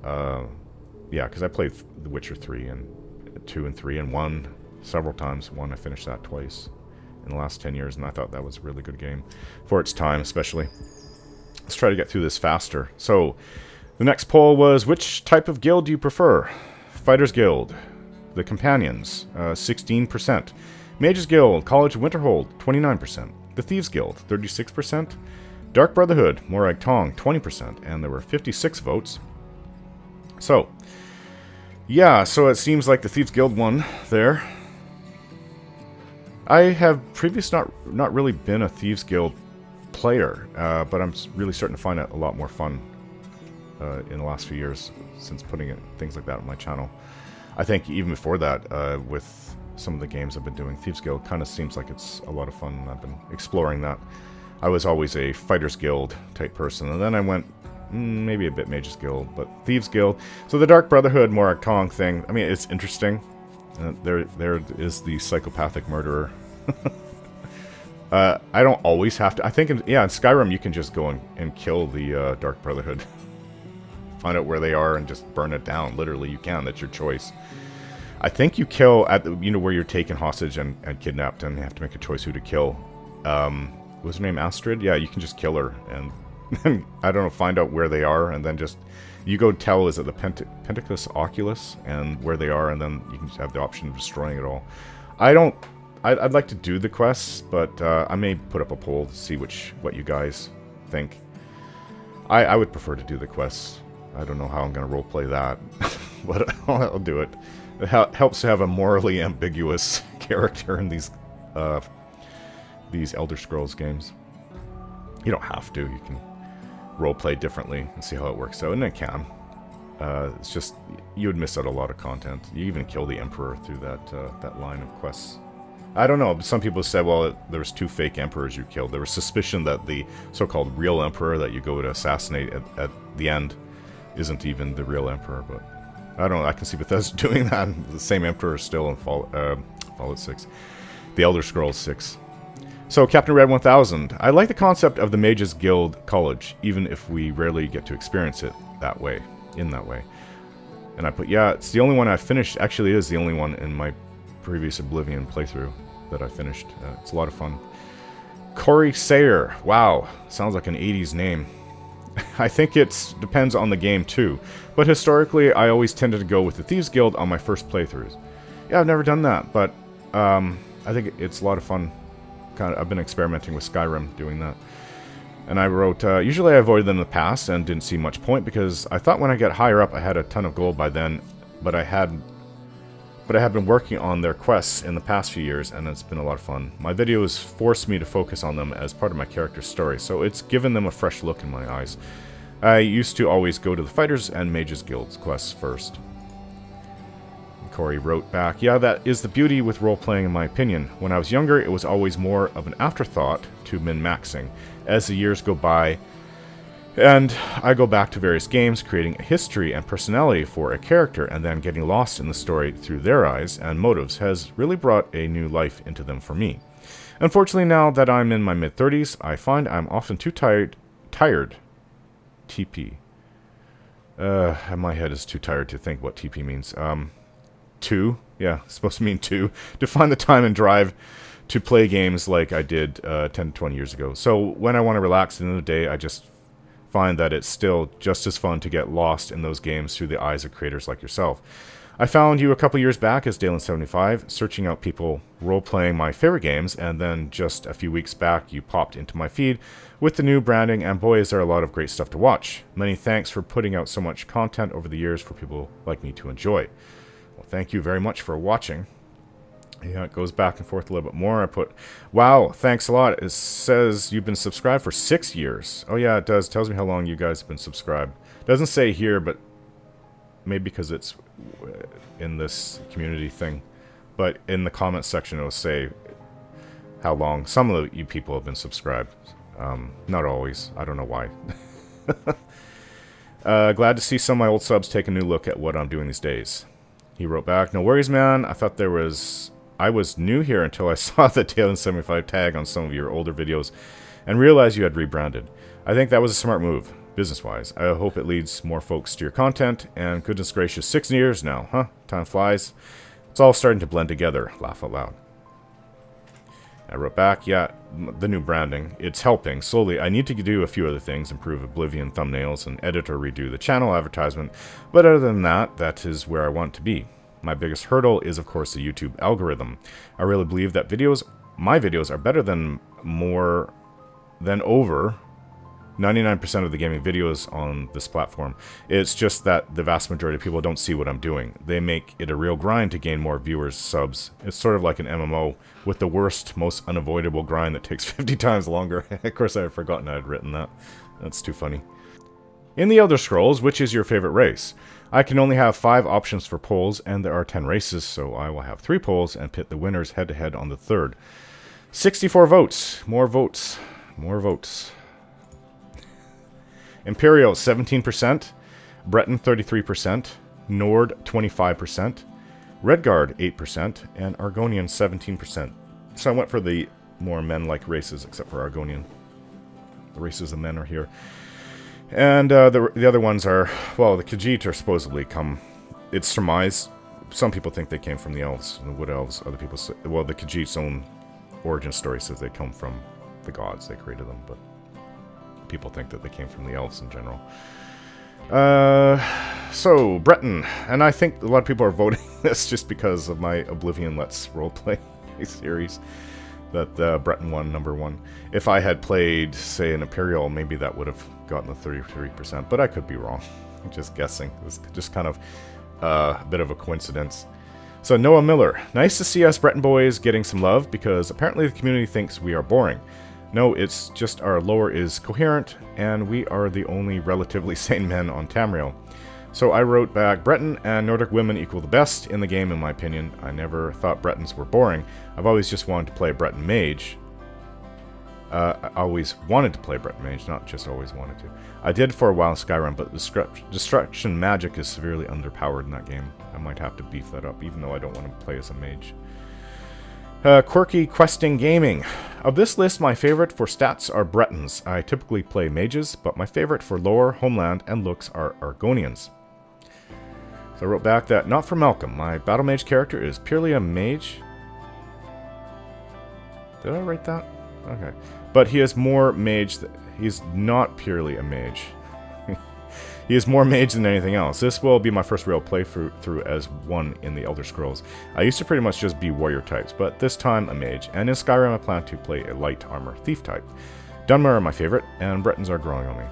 Yeah, because I played The Witcher 3 and 2 and 3 and 1 several times. 1, I finished that twice in the last 10 years, and I thought that was a really good game for its time, especially. Let's try to get through this faster. So, the next poll was, which type of guild do you prefer? Fighters Guild, the Companions, 16%. Mages Guild, College of Winterhold, 29%. The Thieves Guild, 36%. Dark Brotherhood, Morag Tong, 20%. And there were 56 votes. So, yeah, so it seems like the Thieves Guild won there. I have previously not really been a Thieves Guild player, but I'm really starting to find it a lot more fun in the last few years since putting things like that on my channel. I think even before that, with some of the games I've been doing, Thieves Guild kind of seems like it's a lot of fun, and I've been exploring that. I was always a Fighters Guild type person, and then I went maybe a bit Mages Guild, but Thieves Guild. So the Dark Brotherhood, Morag Tong thing, I mean, it's interesting. There is the psychopathic murderer. I don't always have to. I think, in Skyrim you can just go and kill the Dark Brotherhood. Find out where they are and just burn it down. Literally, you can. That's your choice. I think you kill at the, where you're taken hostage and kidnapped, and you have to make a choice who to kill. Was her name Astrid? Yeah, you can just kill her and I don't know, find out where they are, and then just you go tell, is it the Pentacus Oculus, and where they are, and then you can just have the option of destroying it all. I'd like to do the quests, but I may put up a poll to see what you guys think. I would prefer to do the quests. I don't know how I'm going to roleplay that, but I'll do it. It helps to have a morally ambiguous character in these Elder Scrolls games. You don't have to. You can roleplay differently and see how it works out, and it can. It's just, you would miss out a lot of content. You even kill the Emperor through that line of quests. I don't know. Some people said, well, there was 2 fake emperors you killed. There was suspicion that the so-called real emperor that you go to assassinate at the end isn't even the real emperor, but I don't know. I can see Bethesda doing that. The same emperor is still in Fallout 6. The Elder Scrolls 6. So, Captain Red 1000. I like the concept of the Mages Guild College, even if we rarely get to experience it that way, in that way. And I put, yeah, it's the only one I finished. Actually, it is the only one in my previous Oblivion playthrough that I finished. It's a lot of fun. Corey Sayer. Wow, sounds like an 80s name. I think it depends on the game too, but historically I always tended to go with the Thieves Guild on my first playthroughs. Yeah, I've never done that, but I think it's a lot of fun. I've been experimenting with Skyrim doing that. And I wrote, usually I avoided them in the past and didn't see much point because I thought when I get higher up I had a ton of gold by then, but I have been working on their quests in the past few years and it's been a lot of fun. My videos forced me to focus on them as part of my character's story, so it's given them a fresh look in my eyes. I used to always go to the Fighters and Mages Guilds quests first. Corey wrote back, yeah, that is the beauty with role-playing in my opinion. When I was younger, it was always more of an afterthought to min-maxing. As the years go by, and I go back to various games, creating a history and personality for a character, and then getting lost in the story through their eyes and motives has really brought a new life into them for me. Unfortunately, now that I'm in my mid-30s, I find I'm often too tired, TP. My head is too tired to think what TP means. Yeah, it's supposed to mean to find the time and drive to play games like I did 10 to 20 years ago. So when I want to relax at the end of the day, I just find that it's still just as fun to get lost in those games through the eyes of creators like yourself. I found you a couple years back as Dalen75, searching out people role-playing my favorite games, and then just a few weeks back you popped into my feed with the new branding, and boy is there a lot of great stuff to watch. Many thanks for putting out so much content over the years for people like me to enjoy. Well, thank you very much for watching. Yeah, it goes back and forth a little bit more. I put, wow, thanks a lot. It says you've been subscribed for 6 years. Oh yeah, it does. It tells me how long you guys have been subscribed. It doesn't say here, but maybe because it's in this community thing. But in the comments section, it'll say how long some of you people have been subscribed. Not always. I don't know why. Glad to see some of my old subs take a new look at what I'm doing these days. He wrote back, no worries, man. I was new here until I saw the Dalen75 tag on some of your older videos and realized you had rebranded. I think that was a smart move, business-wise. I hope it leads more folks to your content, and goodness gracious, 6 years now, huh? Time flies. It's all starting to blend together. Laugh out loud. I wrote back, yeah, the new branding. It's helping. Slowly, I need to do a few other things, improve Oblivion thumbnails, and edit or redo the channel advertisement, but other than that, that is where I want to be. My biggest hurdle is, of course, the YouTube algorithm. I really believe that my videos are better than over 99% of the gaming videos on this platform. It's just that the vast majority of people don't see what I'm doing. They make it a real grind to gain more viewers, subs. It's sort of like an MMO with the worst, most unavoidable grind that takes 50 times longer. Of course, I had forgotten I had written that. That's too funny. In the Elder Scrolls, which is your favorite race? I can only have 5 options for polls, and there are 10 races, so I will have 3 polls and pit the winners head-to-head on the 3rd. 64 votes. More votes. More votes. Imperial, 17%. Breton, 33%. Nord, 25%. Redguard, 8%. And Argonian, 17%. So I went for the more men-like races, except for Argonian. The races of men are here. And the other ones are, well, the Khajiit are supposedly it's surmised. Some people think they came from the elves, the wood elves. Other people say, well, the Khajiit's own origin story says they come from the gods. They created them, but people think that they came from the elves in general. So, Breton. And I think a lot of people are voting this just because of my Oblivion Let's Roleplay series. That Breton won, #1. If I had played, say, an Imperial, maybe that would have gotten the 33%, but I could be wrong. I'm just guessing. It's just kind of a bit of a coincidence. So, Noah Miller. Nice to see us Breton boys getting some love, because apparently the community thinks we are boring. No, it's just our lore is coherent, and we are the only relatively sane men on Tamriel. So I wrote back, Breton and Nordic women equal the best in the game, in my opinion. I never thought Bretons were boring. I've always just wanted to play Breton Mage. I always wanted to play Breton Mage, not just always wanted to. I did for a while in Skyrim, but destruction magic is severely underpowered in that game. I might have to beef that up, even though I don't want to play as a mage. Quirky questing gaming. Of this list, my favorite for stats are Bretons. I typically play mages, but my favorite for lore, homeland, and looks are Argonians. So I wrote back that, not for Malcolm. My battle mage character is purely a mage. Did I write that? Okay. But he is more mage. He's not purely a mage. He is more mage than anything else. This will be my first real playthrough as one in the Elder Scrolls. I used to pretty much just be warrior types, but this time a mage, and in Skyrim I plan to play a light armor thief type. Dunmer are my favorite, and Bretons are growing on me.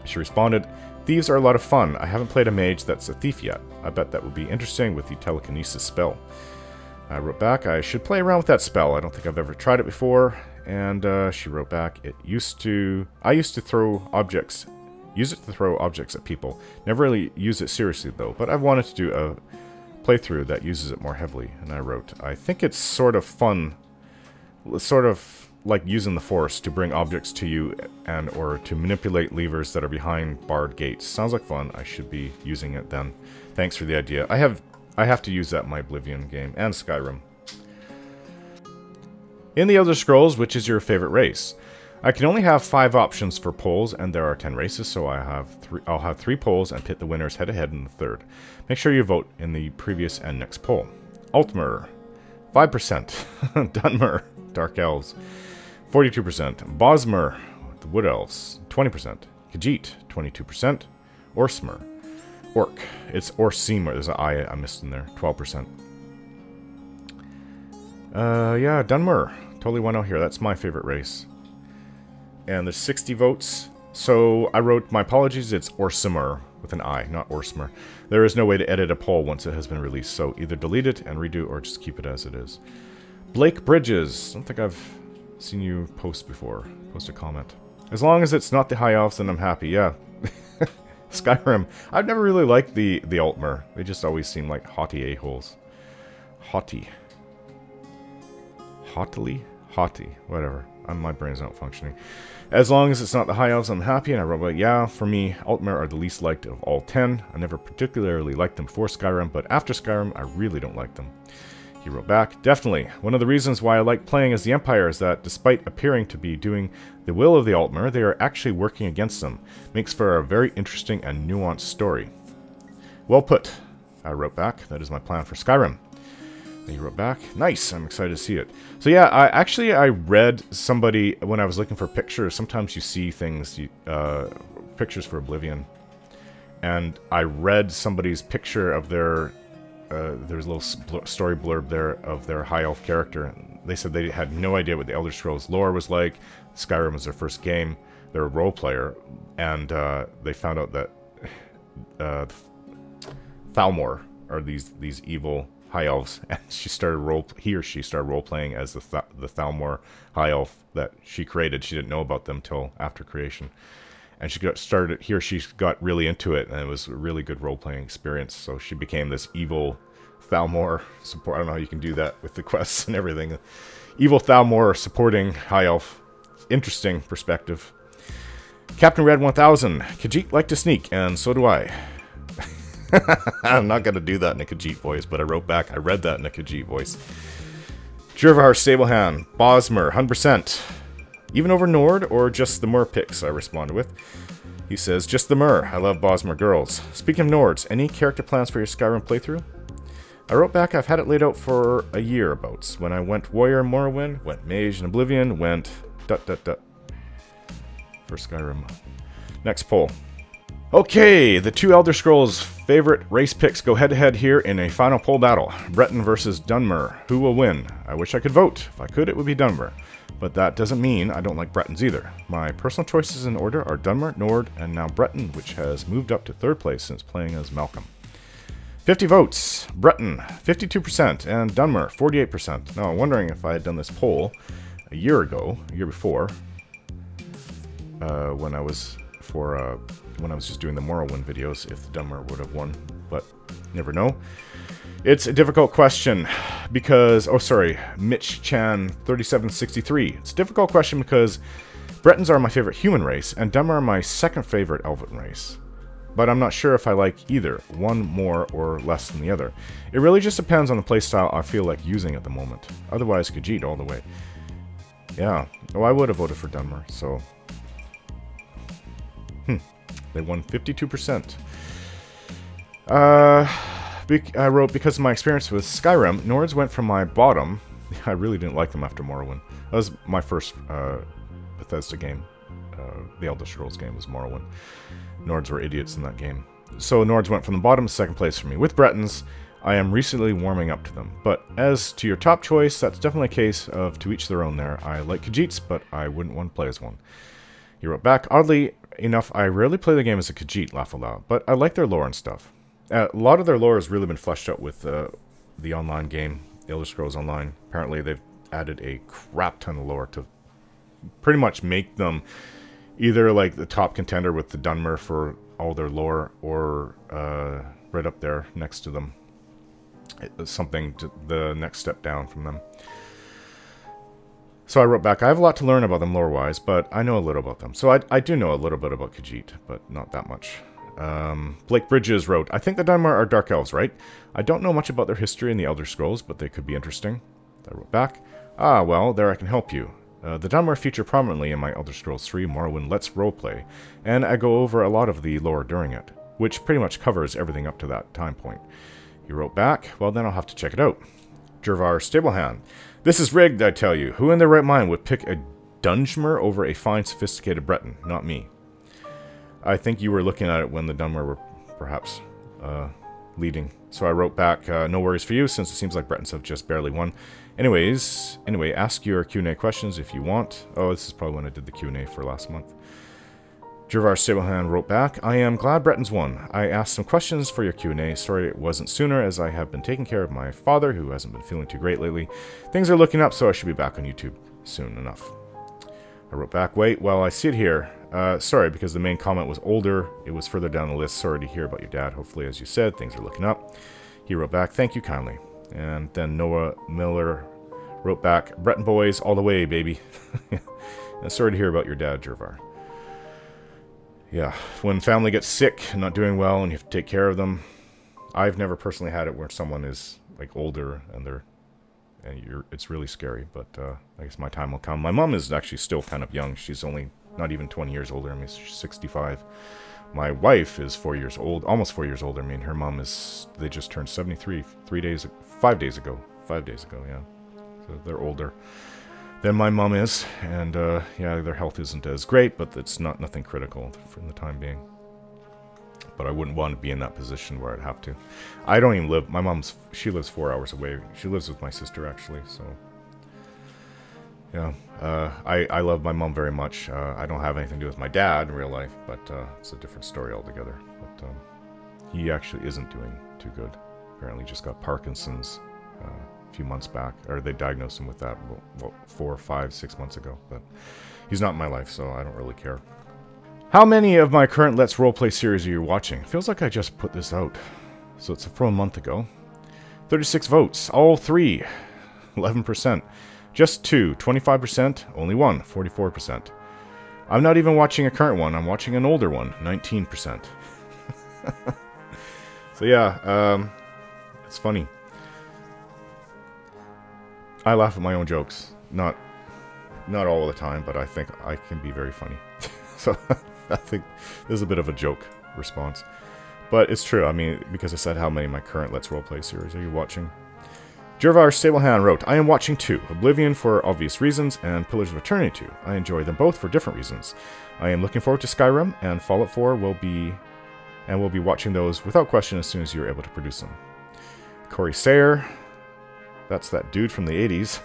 She responded, "Thieves are a lot of fun. I haven't played a mage that's a thief yet. I bet that would be interesting with the telekinesis spell." I wrote back, "I should play around with that spell. I don't think I've ever tried it before." And she wrote back, I used to throw objects. Use it to throw objects at people. Never really use it seriously though, but I've wanted to do a playthrough that uses it more heavily. And I wrote, "I think it's sort of fun, sort of like using the Force to bring objects to you and or to manipulate levers that are behind barred gates. Sounds like fun. I should be using it then. Thanks for the idea. I have to use that in my Oblivion game and Skyrim." In the Elder Scrolls, which is your favorite race? I can only have 5 options for polls, and there are 10 races, so I'll have 3 polls and pit the winners head-to-head in the third. Make sure you vote in the previous and next poll. Altmer, 5%. Dunmer, Dark Elves, 42%. Bosmer, the Wood Elves, 20%. Khajiit, 22%. Orsmer, Orc. It's Orsemer. There's an I missed in there. 12%. Yeah, Dunmer. Totally went out here. That's my favorite race. And there's 60 votes. So I wrote, my apologies, it's Orsimer with an I, not Orsmer. There is no way to edit a poll once it has been released, so either delete it and redo or just keep it as it is. Blake Bridges. I don't think I've seen you post before. Post a comment. As long as it's not the High Elves, then I'm happy. Yeah. Skyrim. I've never really liked the Altmer. They just always seem like haughty a-holes. Haughty. Haughtily? Haughty. Whatever. My brain's not functioning. As long as it's not the High Elves, I'm happy. And I wrote, like, yeah, for me, Altmer are the least liked of all 10. I never particularly liked them before Skyrim, but after Skyrim, I really don't like them. He wrote back, definitely. One of the reasons why I like playing as the Empire is that despite appearing to be doing the will of the Altmer, they are actually working against them. Makes for a very interesting and nuanced story. Well put. I wrote back, that is my plan for Skyrim. He wrote back, nice, I'm excited to see it. So yeah, I read somebody, when I was looking for pictures, sometimes you see things, pictures for Oblivion, and I read somebody's picture of their, there's a little story blurb there of their High Elf character. They said they had no idea what the Elder Scrolls lore was like. Skyrim was their first game. They're a role player, and they found out that Thalmor are these evil High Elves, and he or she started role-playing as the Thalmor High Elf that she created. She didn't know about them till after creation, and she got really into it, and it was a really good role-playing experience. So she became this evil Thalmor support. I don't know how you can do that with the quests and everything. Evil Thalmor supporting High Elf. Interesting perspective. Captain Red 1000. Khajiit like to sneak, and so do I. I'm not going to do that in a Khajiit voice, but I wrote back, I read that in a Khajiit voice. Jurvar Stablehand, Bosmer, 100%. Even over Nord, or just the Mer picks, I responded with. He says, just the Mer. I love Bosmer girls. Speaking of Nords, any character plans for your Skyrim playthrough? I wrote back, I've had it laid out for a year abouts. When I went Warrior in Morrowind, went Mage in Oblivion, went... for Skyrim. Next poll. Okay, the 2 Elder Scrolls favorite race picks go head-to-head here in a final poll battle. Breton versus Dunmer. Who will win? I wish I could vote. If I could, it would be Dunmer. But that doesn't mean I don't like Bretons either. My personal choices in order are Dunmer, Nord, and now Breton, which has moved up to 3rd place since playing as Malcolm. 50 votes. Breton, 52%, and Dunmer, 48%. Now, I'm wondering if I had done this poll a year before, when I was just doing the Morrowind videos, if the Dunmer would have won, but never know. It's a difficult question because, oh sorry, Mitch Chan 3763. It's a difficult question because Bretons are my favorite human race, and Dunmer are my second favorite elven race. But I'm not sure if I like either, one more or less than the other. It really just depends on the playstyle I feel like using at the moment. Otherwise, Khajiit all the way. Yeah, oh, I would have voted for Dunmer, so... They won 52%. I wrote, because of my experience with Skyrim, Nords went from my bottom. I really didn't like them after Morrowind. That was my first Bethesda game. The Elder Scrolls game was Morrowind. Nords were idiots in that game. So Nords went from the bottom to second place for me. With Bretons, I am recently warming up to them. But as to your top choice, that's definitely a case of to each their own there. I like Khajiits, but I wouldn't want to play as one. He wrote back, oddly enough, I rarely play the game as a Khajiit, laugh aloud, but I like their lore and stuff. A lot of their lore has really been fleshed out with the online game, Elder Scrolls Online. Apparently they've added a crap ton of lore to pretty much make them either like the top contender with the Dunmer for all their lore, or right up there next to them. It's something to the next step down from them. So I wrote back, I have a lot to learn about them lore-wise, but I know a little about them. So I do know a little bit about Khajiit, but not that much. Blake Bridges wrote, I think the Dunmer are Dark Elves, right? I don't know much about their history in the Elder Scrolls, but they could be interesting. I wrote back, ah, well, there I can help you. The Dunmer feature prominently in my Elder Scrolls 3 Morrowind Let's Roleplay, and I go over a lot of the lore during it, which pretty much covers everything up to that time point. He wrote back, well then I'll have to check it out. Jervar Stablehand, this is rigged, I tell you. Who in their right mind would pick a Dunmer over a fine, sophisticated Breton? Not me. I think you were looking at it when the Dunmer were perhaps leading. So I wrote back, no worries for you, since it seems like Bretons have just barely won. Anyway, ask your Q&A questions if you want. Oh, this is probably when I did the Q&A for last month. Jervar Stablehand wrote back, I am glad Bretons won. I asked some questions for your Q&A. Sorry it wasn't sooner, as I have been taking care of my father, who hasn't been feeling too great lately. Things are looking up, so I should be back on YouTube soon enough. I wrote back, wait, well, I see it here. Sorry, because the main comment was older. It was further down the list. Sorry to hear about your dad. Hopefully, as you said, things are looking up. He wrote back, thank you kindly. And then Noah Miller wrote back, Breton boys all the way, baby. And sorry to hear about your dad, Jervar. Yeah, when family gets sick, not doing well, and you have to take care of them. I've never personally had it where someone is like older and it's really scary, but I guess my time will come. My mom is actually still kind of young. She's only not even 20 years older. I mean, she's 65. My wife is 4 years old, almost 4 years older. I mean, her mom they just turned 73 5 days ago, yeah. So they're older than my mom is, and yeah, their health isn't as great, but it's nothing critical for the time being. But I wouldn't want to be in that position where I'd have to. I don't even live, she lives 4 hours away. She lives with my sister, actually, so. Yeah, I love my mom very much. I don't have anything to do with my dad in real life, but it's a different story altogether. But he actually isn't doing too good. Apparently just got Parkinson's a few months back, or they diagnosed him with that, well, 4, 5, 6 months ago. But he's not in my life, so I don't really care. How many of my current Let's Roleplay series are you watching? Feels like I just put this out. So it's from a month ago. 36 votes, all 3, 11%. Just 2, 25%, only 1, 44%. I'm not even watching a current one, I'm watching an older one, 19%. So yeah, it's funny. I laugh at my own jokes. Not all the time, but I think I can be very funny. So I think this is a bit of a joke response. But it's true, I mean, because I said how many of my current Let's Roleplay series are you watching? Jervar Stablehand wrote, I am watching 2, Oblivion for obvious reasons, and Pillars of Eternity 2. I enjoy them both for different reasons. I am looking forward to Skyrim, and Fallout 4 will be watching those without question as soon as you're able to produce them. Corey Sayer, that's that dude from the 80s.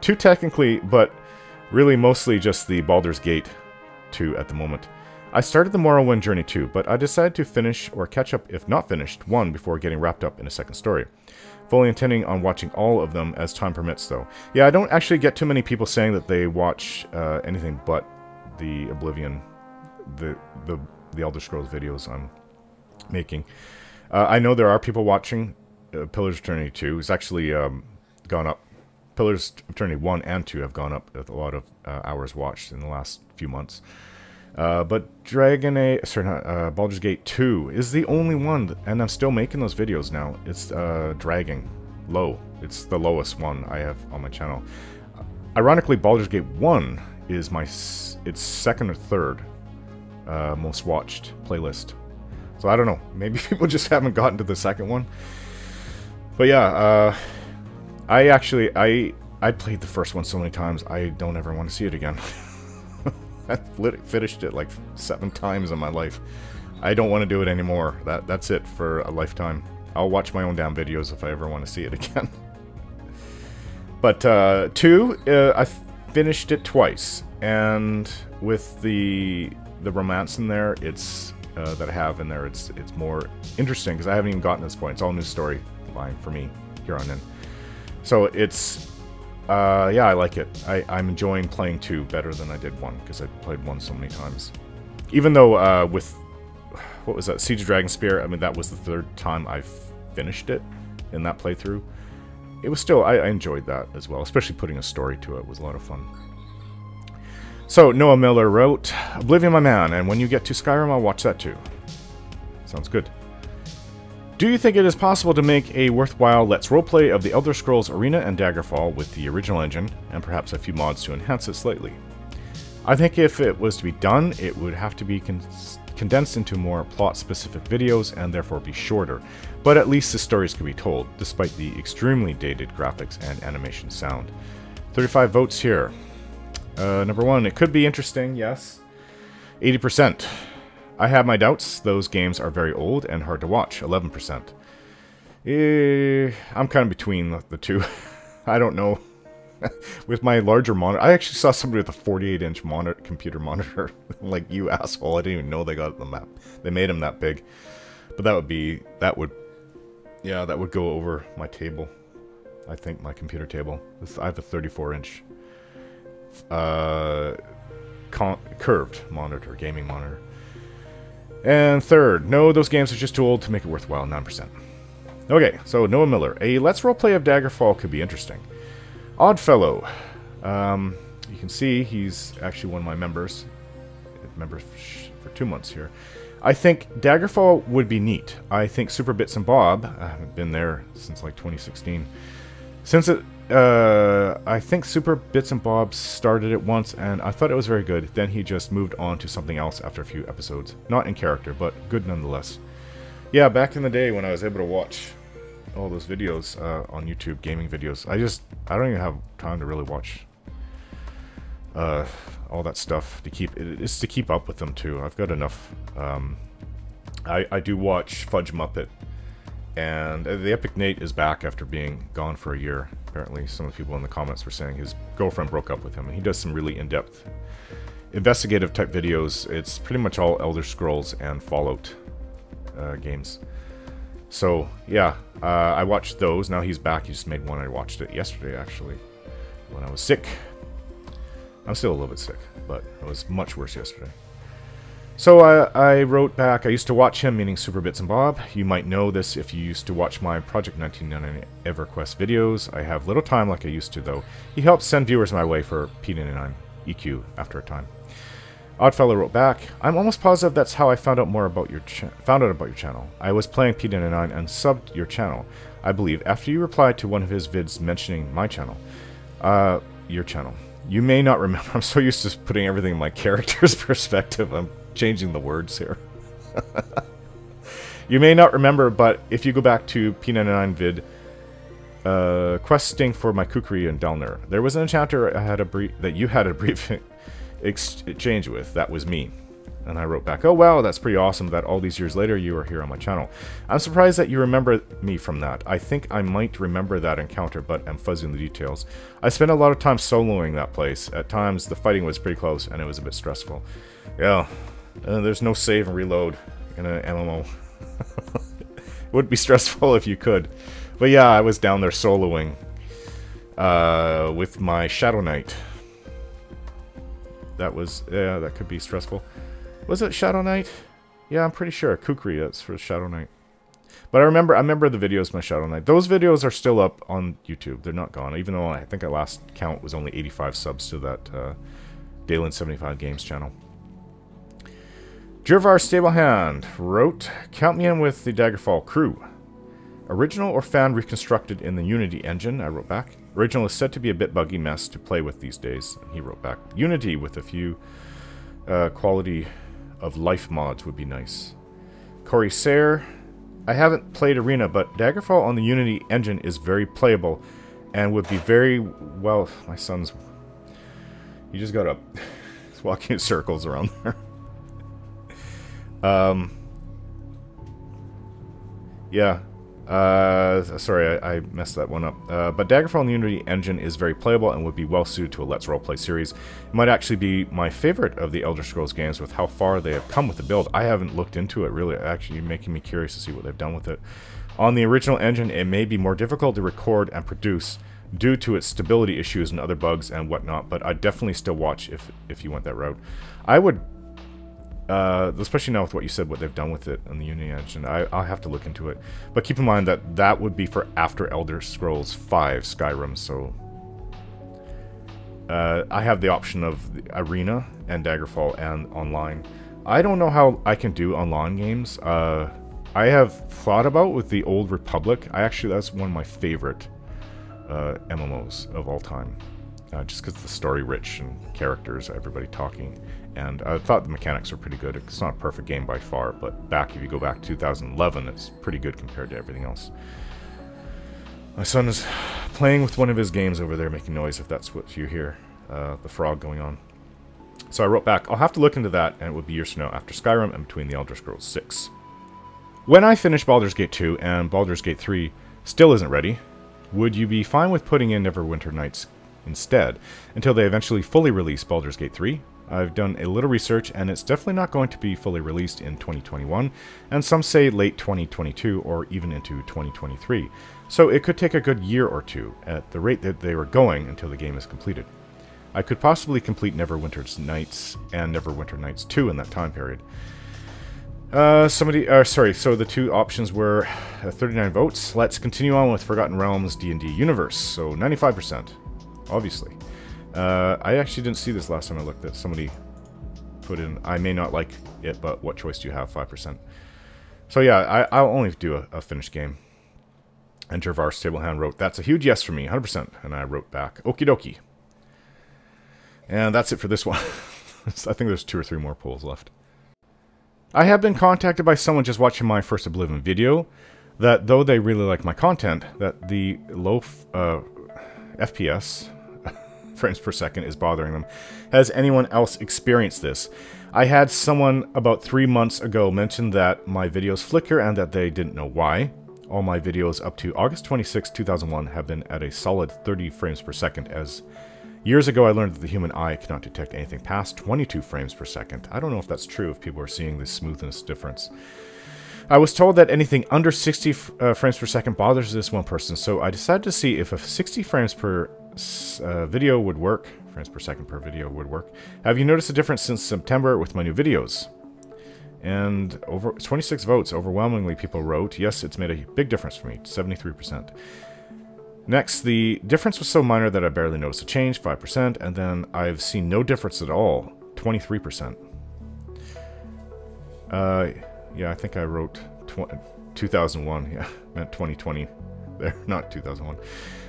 2 technically, but really mostly just the Baldur's Gate 2 at the moment. I started the Morrowind Journey 2, but I decided to finish or catch up if not finished 1 before getting wrapped up in a second story. Fully intending on watching all of them as time permits, though. Yeah, I don't actually get too many people saying that they watch anything but the Oblivion, the Elder Scrolls videos I'm making. I know there are people watching Pillars of Eternity 2. It's actually gone up. Pillars of Eternity 1 and 2 have gone up with a lot of hours watched in the last few months. But Baldur's Gate 2 is the only one, and I'm still making those videos now. It's dragging low. It's the lowest one I have on my channel. Ironically, Baldur's Gate 1 is its second or third most watched playlist. So I don't know. Maybe people just haven't gotten to the second one. But yeah, I played the first one so many times, I don't ever want to see it again. I've finished it like 7 times in my life. I don't want to do it anymore. That's it for a lifetime. I'll watch my own damn videos if I ever want to see it again. But 2, I finished it twice, and with the romance in there, it's that I have in there, it's more interesting because I haven't even gotten to this point. It's all new story line for me here on in. So it's yeah, I like it. I'm enjoying playing 2 better than I did 1 because I played 1 so many times. Even though with what was that, Siege of Dragonspear, I mean that was the 3rd time I've finished it in that playthrough. It was still, I enjoyed that as well, especially putting a story to it was a lot of fun. So, Noah Miller wrote, Oblivion my man, and when you get to Skyrim, I'll watch that too. Sounds good. Do you think it is possible to make a worthwhile Let's Roleplay of the Elder Scrolls Arena and Daggerfall with the original engine, and perhaps a few mods to enhance it slightly? I think if it was to be done, it would have to be condensed into more plot-specific videos and therefore be shorter, but at least the stories could be told, despite the extremely dated graphics and animation sound. 35 votes here. Number 1, it could be interesting, yes. 80%. I have my doubts, those games are very old and hard to watch, 11%. I'm kind of between the 2. I don't know. With my larger monitor, I actually saw somebody with a 48-inch computer monitor. Like, you asshole, I didn't even know they got the map. They made them that big. But that would go over my table. I think my computer table. I have a 34-inch curved monitor, gaming monitor. And 3rd, no, those games are just too old to make it worthwhile, 9%. Okay, so Noah Miller, a Let's Roleplay of Daggerfall could be interesting. Oddfellow, you can see he's actually one of my members for 2 months here. I think Daggerfall would be neat. I think Super Bits and Bob, I haven't been there since like 2016. Since it, I think Super Bits and Bob started it once and I thought it was very good. Then he just moved on to something else after a few episodes. Not in character, but good nonetheless. Yeah, back in the day when I was able to watch all those videos on YouTube, gaming videos, I don't even have time to really watch all that stuff to keep up with them too. I've got enough. I do watch Fudge Muppet, and the Epic Nate is back after being gone for a year. Apparently, some of the people in the comments were saying his girlfriend broke up with him, and he does some really in-depth, investigative type videos. It's pretty much all Elder Scrolls and Fallout games. So yeah, I watched those. Now he's back. He just made one. I watched it yesterday, actually, when I was sick. I'm still a little bit sick, but it was much worse yesterday. So I wrote back, I used to watch him, meaning Super Bits and Bob. You might know this if you used to watch my Project 1999 EverQuest videos. I have little time like I used to, though. He helped send viewers my way for P99 EQ after a time. Oddfellow wrote back, I'm almost positive that's how I found out about your channel. I was playing P99 and subbed your channel, I believe, after you replied to one of his vids mentioning my channel. Your channel. You may not remember. I'm so used to putting everything in my character's perspective. I'm changing the words here. You may not remember, but if you go back to P99 vid, questing for my kukri in Delner, there was an enchanter that you had a brief exchange with. That was me. And I wrote back, oh wow, that's pretty awesome that all these years later you are here on my channel. I'm surprised that you remember me from that. I think I might remember that encounter, but I'm fuzzing the details. I spent a lot of time soloing that place. At times the fighting was pretty close and it was a bit stressful. Yeah, there's no save and reload in an MMO. It would be stressful if you could. But yeah, I was down there soloing with my Shadow Knight. That was, yeah, that could be stressful. Was it Shadow Knight? Yeah, I'm pretty sure. Kukri, that's for Shadow Knight. But I remember the videos of my Shadow Knight. Those videos are still up on YouTube. They're not gone. Even though I think at last count was only 85 subs to that Dalen 75 Games channel. Jirvar Stablehand wrote, count me in with the Daggerfall crew. Original or fan reconstructed in the Unity engine, I wrote back. Original is said to be a bit buggy mess to play with these days. And he wrote back, Unity with a few quality of life mods would be nice. Corey Sayre, I haven't played Arena, but Daggerfall on the Unity engine is very playable and would be very well. My son's, he just got up. Just walking in circles around there. Yeah. Sorry, I messed that one up. But Daggerfall in the Unity engine is very playable and would be well suited to a Let's Roleplay series. It might actually be my favorite of the Elder Scrolls games with how far they have come with the build. I haven't looked into it, really, actually making me curious to see what they've done with it. On the original engine, it may be more difficult to record and produce due to its stability issues and other bugs and whatnot, but I'd definitely still watch if you went that route. I would, especially now with what you said, what they've done with it on the Unity engine, I'll have to look into it. But keep in mind that that would be for after Elder Scrolls V Skyrim, so I have the option of the Arena and Daggerfall and online. I don't know how I can do online games. I have thought about with the Old Republic. That's one of my favorite MMOs of all time. Just because the story rich and characters, everybody talking. And I thought the mechanics were pretty good. It's not a perfect game by far, but if you go back to 2011, it's pretty good compared to everything else. My son is playing with one of his games over there, making noise, if that's what you hear. The frog going on. So I wrote back, I'll have to look into that, and it would be years from now after Skyrim and between the Elder Scrolls 6. When I finish Baldur's Gate 2 and Baldur's Gate 3 still isn't ready, would you be fine with putting in Neverwinter Nights instead, until they eventually fully release Baldur's Gate 3? I've done a little research, and it's definitely not going to be fully released in 2021, and some say late 2022 or even into 2023. So it could take a good year or two, at the rate that they were going, until the game is completed. I could possibly complete Neverwinter Nights and Neverwinter Nights 2 in that time period. So the two options were 39 votes. Let's continue on with Forgotten Realms D&D Universe. So 95%, obviously. I actually didn't see this last time I looked at. Somebody put in, I may not like it, but what choice do you have? 5%. So yeah, I'll only do a finished game. And Jervar Stablehand wrote, that's a huge yes for me, 100%. And I wrote back, okie dokie. And that's it for this one. I think there's 2 or 3 more polls left. I have been contacted by someone just watching my first Oblivion video that though they really like my content, that the low FPS frames per second is bothering them. Has anyone else experienced this? I had someone about 3 months ago mention that my videos flicker and that they didn't know why. All my videos up to August 26, 2001 have been at a solid 30 frames per second, as years ago I learned that the human eye cannot detect anything past 22 frames per second. I don't know if that's true, if people are seeing this smoothness difference. I was told that anything under 60 frames per second bothers this one person, so I decided to see if a 60 frames per video would work. Frames per second per video would work. Have you noticed a difference since September with my new videos? And over 26 votes, overwhelmingly people wrote, yes, it's made a big difference for me, 73%. Next, the difference was so minor that I barely noticed a change, 5%, and then I've seen no difference at all, 23%. Yeah, I think I wrote 2001, yeah, meant 2020 there, not 2001.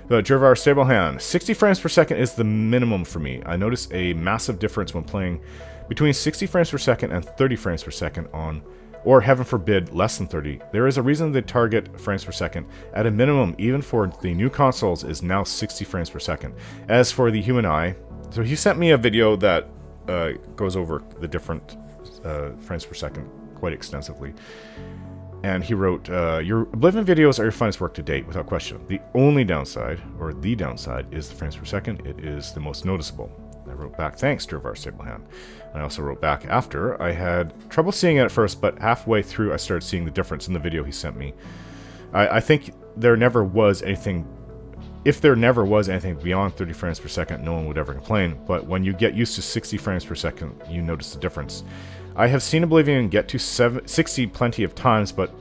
Jervar Stablehand, 60 frames per second is the minimum for me. I notice a massive difference when playing between 60 frames per second and 30 frames per second on, or heaven forbid, less than 30. There is a reason the target frames per second, at a minimum, even for the new consoles, is now 60 frames per second. As for the human eye, so he sent me a video that goes over the different frames per second quite extensively. And he wrote, your Oblivion videos are your finest work to date, without question. The only downside, or the downside, is the frames per second. It is the most noticeable. I wrote back, thanks, Jervar Stablehand. I also wrote back after. I had trouble seeing it at first, but halfway through I started seeing the difference in the video he sent me. I think there never was anything... If there never was anything beyond 30 frames per second, no one would ever complain. But when you get used to 60 frames per second, you notice the difference. I have seen Oblivion get to 60 plenty of times, but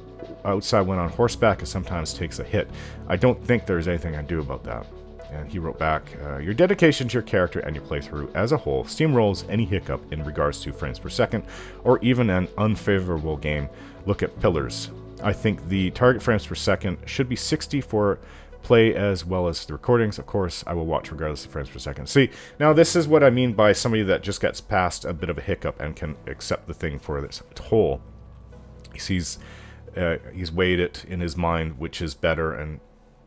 outside when on horseback, it sometimes takes a hit. I don't think there's anything I can do about that. And he wrote back, your dedication to your character and your playthrough as a whole steamrolls any hiccup in regards to frames per second, or even an unfavorable game. Look at Pillars. I think the target frames per second should be 60 for play as well as the recordings. Of course, I will watch regardless of frames per second. See, now this is what I mean by somebody that just gets past a bit of a hiccup and can accept the thing for its whole. He's weighed it in his mind, which is better, and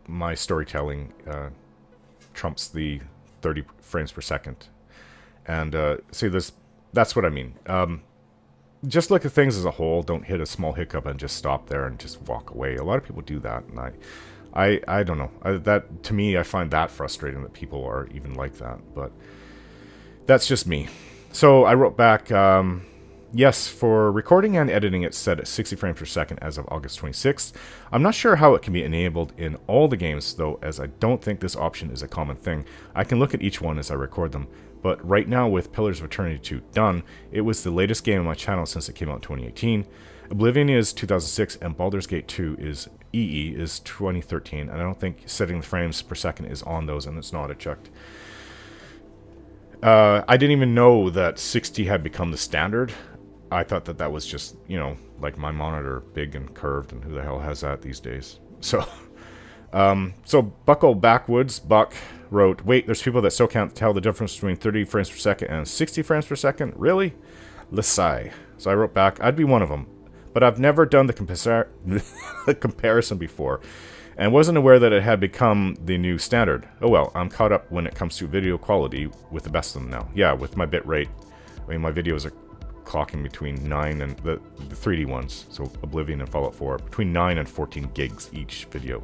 my storytelling trumps the 30 frames per second. And see, there's that's what I mean. Just look at things as a whole. Don't hit a small hiccup and just stop there and just walk away. A lot of people do that, and I don't know. That, to me, I find that frustrating that people are even like that. But that's just me. So I wrote back, yes, for recording and editing it's set at 60 frames per second as of August 26th. I'm not sure how it can be enabled in all the games, though, as I don't think this option is a common thing. I can look at each one as I record them. But right now, with Pillars of Eternity 2 done, it was the latest game on my channel since it came out in 2018. Oblivion is 2006, and Baldur's Gate 2 is EE is 2013. And I don't think setting the frames per second is on those, and it's not. I checked. I didn't even know that 60 had become the standard. I thought that that was just, you know, like my monitor, big and curved, and who the hell has that these days? So, so Buckle Backwoods, Buck, wrote, wait, there's people that still can't tell the difference between 30 frames per second and 60 frames per second? Really? Lesai. So I wrote back, I'd be one of them. But I've never done the comparison before, and wasn't aware that it had become the new standard. Oh well, I'm caught up when it comes to video quality with the best of them now. Yeah, with my bit rate. I mean, my videos are clocking between 9 and the 3D ones, so Oblivion and Fallout 4, between 9 and 14 gigs each video.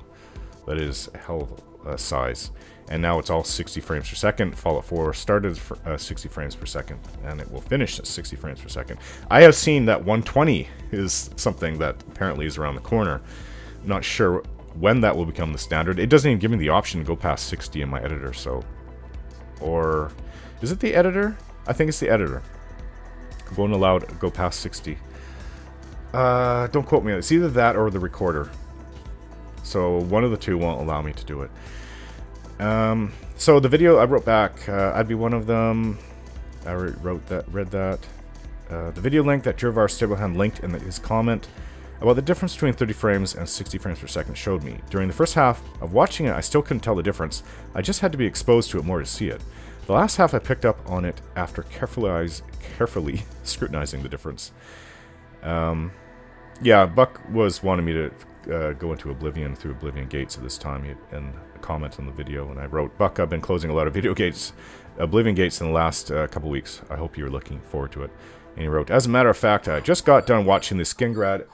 That is a hell of a size. And now it's all 60 frames per second. Fallout 4 started for 60 frames per second, and it will finish at 60 frames per second. I have seen that 120 is something that apparently is around the corner. I'm not sure when that will become the standard. It doesn't even give me the option to go past 60 in my editor, so... Or... Is it the editor? I think it's the editor. Won't allow it to go past 60. Don't quote me. It's either that or the recorder. So one of the two won't allow me to do it. So the video I wrote back, I'd be one of them. I read that. The video link that Jervar Stablehand linked in his comment about the difference between 30 frames and 60 frames per second showed me. During the first half of watching it, I still couldn't tell the difference. I just had to be exposed to it more to see it. The last half I picked up on it after carefully scrutinizing the difference. Yeah, Buck was wanting me to go into Oblivion through Oblivion Gates at this time, and a comment on the video, and I wrote, Buck, I've been closing a lot of Oblivion Gates in the last couple weeks. I hope you're looking forward to it. And he wrote, as a matter of fact, I just got done watching the Skingrad...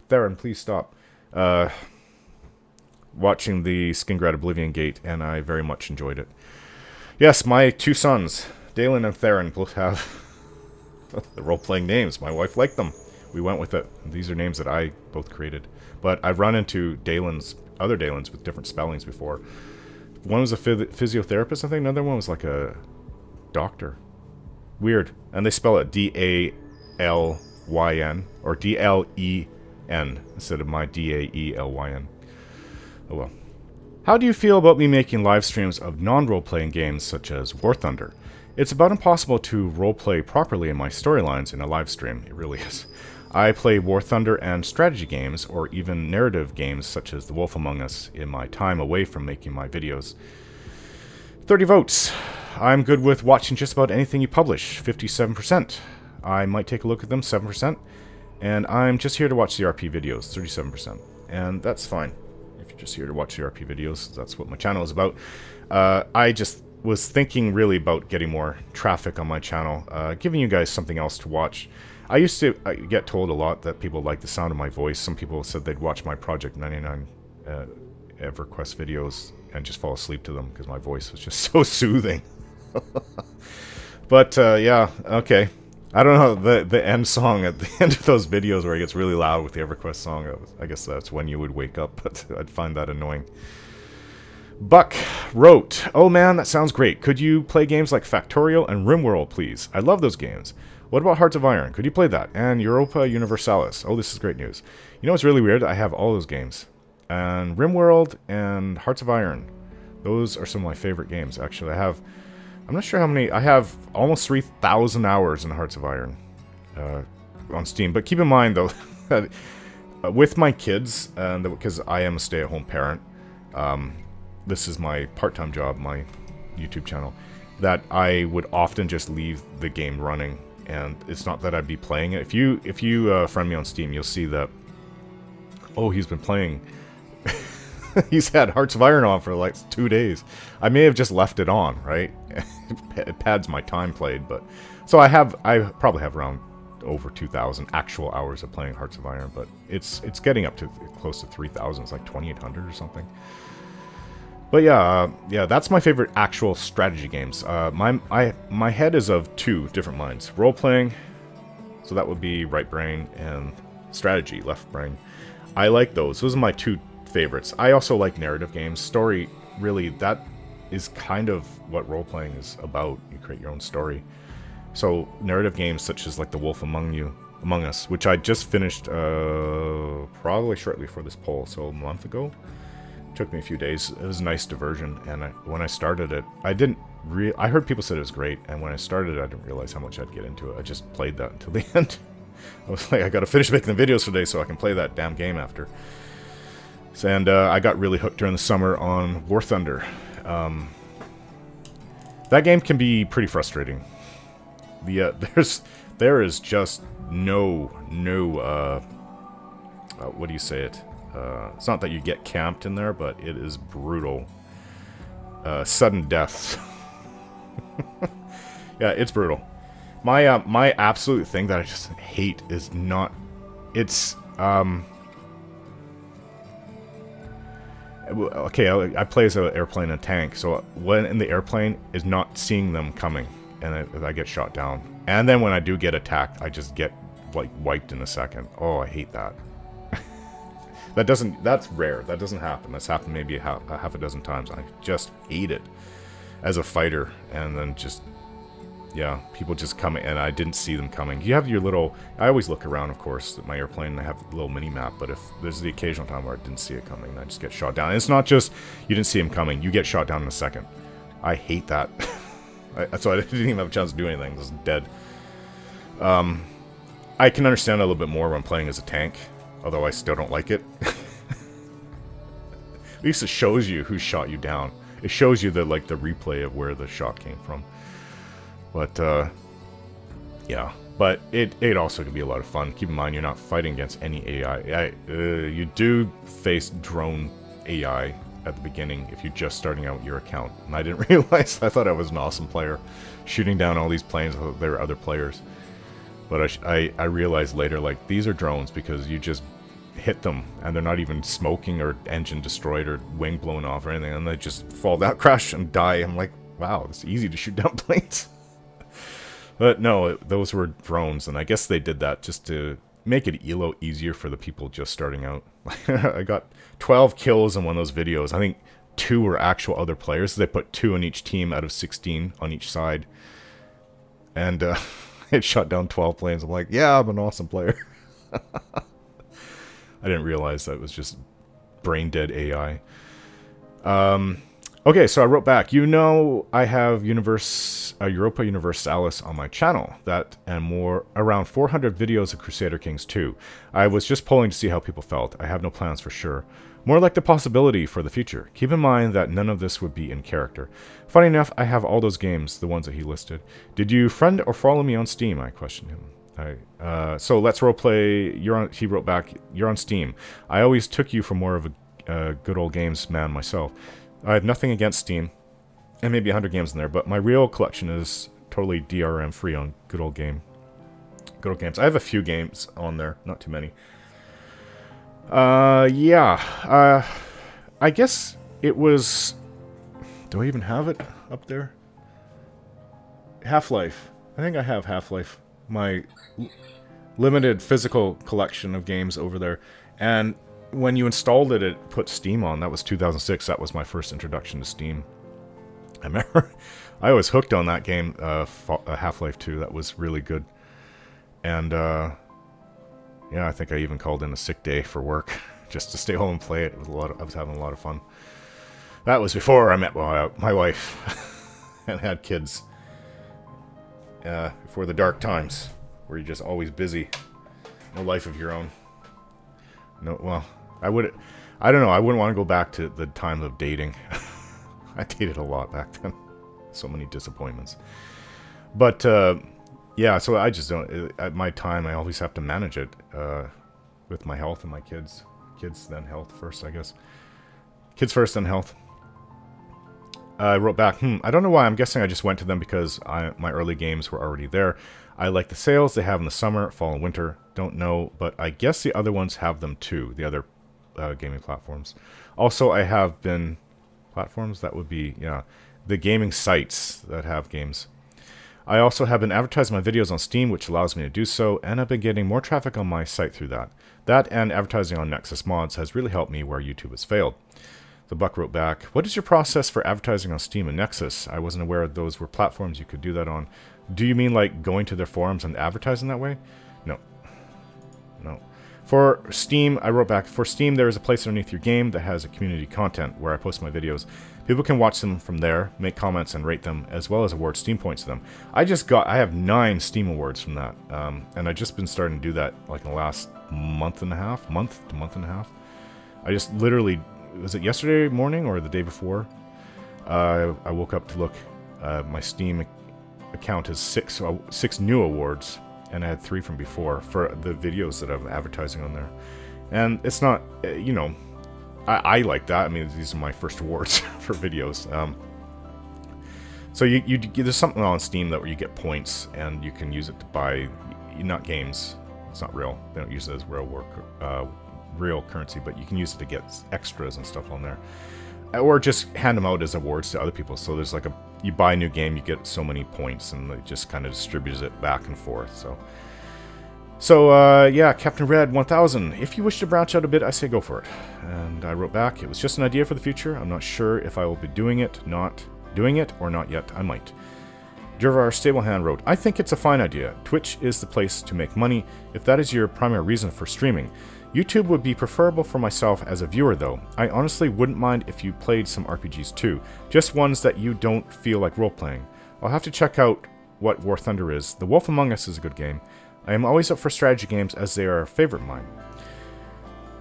Theron, please stop. Watching the Skingrad Oblivion Gate, and I very much enjoyed it. Yes, my two sons, Dalen and Theron, both have the role-playing names. My wife liked them. We went with it. These are names that I both created. But I've run into other Dalens with different spellings before. One was a physiotherapist, I think. Another one was like a doctor. Weird. And they spell it D-A-L-Y-N or D-L-E-N instead of my D-A-E-L-Y-N. Oh well. How do you feel about me making live streams of non-role-playing games such as War Thunder? It's about impossible to roleplay properly in my storylines in a live stream. It really is. I play War Thunder and strategy games, or even narrative games such as The Wolf Among Us, in my time away from making my videos. 30 votes. I'm good with watching just about anything you publish, 57%. I might take a look at them, 7%. And I'm just here to watch the RP videos, 37%. And that's fine. If you're just here to watch the RP videos, that's what my channel is about. I just was thinking really about getting more traffic on my channel, giving you guys something else to watch. I used to get told a lot that people like the sound of my voice. Some people said they'd watch my Project 99 EverQuest videos and just fall asleep to them because my voice was just so soothing. But yeah, okay. I don't know, the end song at the end of those videos where it gets really loud with the EverQuest song, I guess that's when you would wake up, but I'd find that annoying. Buck wrote, oh man, that sounds great. Could you play games like Factorial and RimWorld, please? I love those games. What about Hearts of Iron? Could you play that? And Europa Universalis. Oh, this is great news. You know what's really weird? I have all those games. And RimWorld and Hearts of Iron. Those are some of my favorite games, actually. I'm not sure how many... I have almost 3,000 hours in Hearts of Iron on Steam. But keep in mind, though, that with my kids, because I am a stay-at-home parent, this is my part-time job, my YouTube channel, that I would often just leave the game running. And it's not that I'd be playing it. If you friend me on Steam, you'll see that, oh, he's been playing He's had Hearts of Iron on for like 2 days. I may have just left it on, right? It pads my time played, but so I probably have around over 2,000 actual hours of playing Hearts of Iron, but it's getting up to close to 3,000. It's like 2,800 or something. But yeah, that's my favorite actual strategy games. My head is of two different minds: role playing, so that would be right brain, and strategy, left brain. I like those. Those are my two favorites. I also like narrative games. Story, really, that is kind of what role playing is about. You create your own story. So narrative games such as like The Wolf Among Us, which I just finished probably shortly before this poll, so a month ago. It took me a few days. It was a nice diversion, and when I started it, I heard people said it was great, and when I started it, I didn't realize how much I'd get into it. I just played that until the end. I was like, I gotta finish making the videos today so I can play that damn game after. And I got really hooked during the summer on War Thunder. That game can be pretty frustrating. There is just no what do you say it? It's not that you get camped in there, but it is brutal. Sudden deaths. Yeah, it's brutal. My absolute thing that I just hate is not... It's, okay, I play as an airplane and a tank, so when in the airplane is not seeing them coming, and I get shot down. And then when I do get attacked, I just get, like, wiped in a second. Oh, I hate that. That's rare. That doesn't happen. That's happened maybe a half a dozen times. I just hate it as a fighter, and then just... Yeah, people just come in, and I didn't see them coming. You have your little... I always look around, of course, at my airplane, and I have a little mini-map, but if there's the occasional time where I didn't see it coming, I just get shot down. And it's not just you didn't see him coming, you get shot down in a second. I hate that. So I didn't even have a chance to do anything. I was dead. I can understand a little bit more when playing as a tank, although I still don't like it. At least it shows you who shot you down. It shows you the replay of where the shot came from. But, yeah. But it also can be a lot of fun. Keep in mind, you're not fighting against any AI. You do face drone AI at the beginning if you're just starting out your account. And I didn't realize. I thought I was an awesome player, shooting down all these planes. I thought they were other players. But I realized later, like, these are drones because you just hit them, and they're not even smoking or engine destroyed or wing blown off or anything, and they just fall down, crash, and die. I'm like, wow, it's easy to shoot down planes. But no, those were drones, and I guess they did that just to make it a little easier for the people just starting out. I got 12 kills in one of those videos. I think 2 were actual other players. They put 2 on each team out of 16 on each side. And it shot down 12 planes. I'm like, yeah, I'm an awesome player. I didn't realize that was just brain-dead AI. Okay, so I wrote back, I have Europa Universalis on my channel, that and more, around 400 videos of Crusader Kings 2. I was just polling to see how people felt. I have no plans for sure. More like the possibility for the future. Keep in mind that none of this would be in character. Funny enough, I have all those games, the ones that he listed. Did you friend or follow me on Steam? I questioned him. So let's roleplay. He wrote back, you're on Steam. I always took you for more of a good old games man myself. I have nothing against Steam, and maybe 100 games in there, but my real collection is totally DRM free on good old games. I have a few games on there, not too many. Yeah. I guess it was... Do I even have it up there? Half-Life. I think I have Half-Life. My limited physical collection of games over there. And when you installed it, it put Steam on. That was 2006. That was my first introduction to Steam. I remember I was hooked on that game, Half-Life 2. That was really good. And, yeah, I think I even called in a sick day for work just to stay home and play it. It was I was having a lot of fun. That was before I met my wife and had kids. Before the dark times, where you're just always busy. No life of your own. No, well, I don't know, I wouldn't want to go back to the time of dating. I dated a lot back then. So many disappointments. But, yeah, so I just don't, at my time, I always have to manage it, with my health and my kids. Kids, then health first, I guess. Kids first, then health. I wrote back, I don't know why. I'm guessing I just went to them because my early games were already there. I like the sales they have in the summer, fall, and winter. Don't know, but I guess the other ones have them too, the other gaming platforms. Also, I have been... Platforms? That would be, yeah, the gaming sites that have games. I also have been advertising my videos on Steam, which allows me to do so, and I've been getting more traffic on my site through that. That and advertising on Nexus Mods has really helped me where YouTube has failed. The Buck wrote back, what is your process for advertising on Steam and Nexus? I wasn't aware those were platforms you could do that on. Do you mean like going to their forums and advertising that way? No. No. For Steam, I wrote back, for Steam there is a place underneath your game that has a community content where I post my videos. People can watch them from there, make comments and rate them, as well as award Steam points to them. I have 9 Steam awards from that, and I've just been starting to do that like in the last month and a half. I just literally, was it yesterday morning or the day before? I woke up to look, my Steam account has 6 new awards, and I had 3 from before for the videos that I'm advertising on there. And it's not, you know, I like that. I mean, these are my first awards for videos. So there's something on Steam that where you get points, and you can use it to buy, not games. It's not real. They don't use it as real currency, but you can use it to get extras and stuff on there. Or just hand them out as awards to other people. So there's like you buy a new game, you get so many points, and it just kind of distributes it back and forth. So yeah, Captain Red 1000. If you wish to branch out a bit, I say go for it. And I wrote back, it was just an idea for the future. I'm not sure if I will be doing it, or not yet. I might. Jervar Stablehand wrote, I think it's a fine idea. Twitch is the place to make money if that is your primary reason for streaming. YouTube would be preferable for myself as a viewer though. I honestly wouldn't mind if you played some RPGs too, just ones that you don't feel like role-playing. I'll have to check out what War Thunder is. The Wolf Among Us is a good game. I am always up for strategy games as they are a favorite of mine.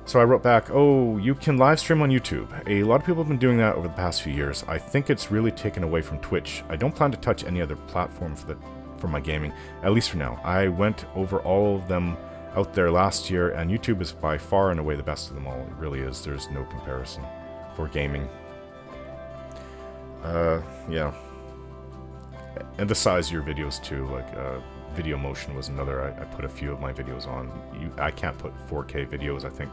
So I wrote back, oh, you can live stream on YouTube. A lot of people have been doing that over the past few years. I think it's really taken away from Twitch. I don't plan to touch any other platform for my gaming, at least for now. I went over all of them out there last year, and YouTube is by far and away the best of them all. It really is. There's no comparison for gaming. Yeah. And the size of your videos too, like Video Motion was another. I put a few of my videos on. I can't put 4K videos. I think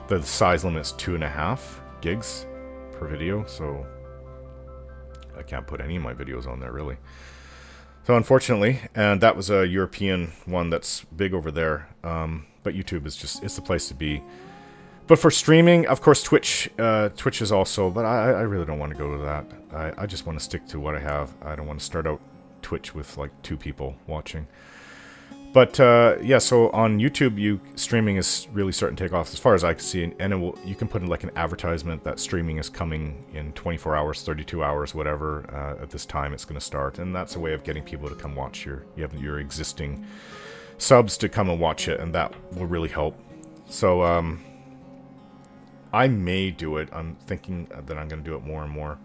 the size limit is 2.5 gigs per video, so I can't put any of my videos on there really. So unfortunately, and that was a European one that's big over there, but YouTube is it's the place to be. But for streaming, of course, Twitch is also, but I really don't want to go to that. I just want to stick to what I have. I don't want to start out Twitch with like 2 people watching. But yeah, so on YouTube, streaming is really starting to take off as far as I can see, and you can put in like an advertisement that streaming is coming in 24 hours, 32 hours, whatever. At this time, it's going to start, and that's a way of getting people to come watch your existing subs to come and watch it, and that will really help. So I may do it. I'm thinking that I'm going to do it more and more.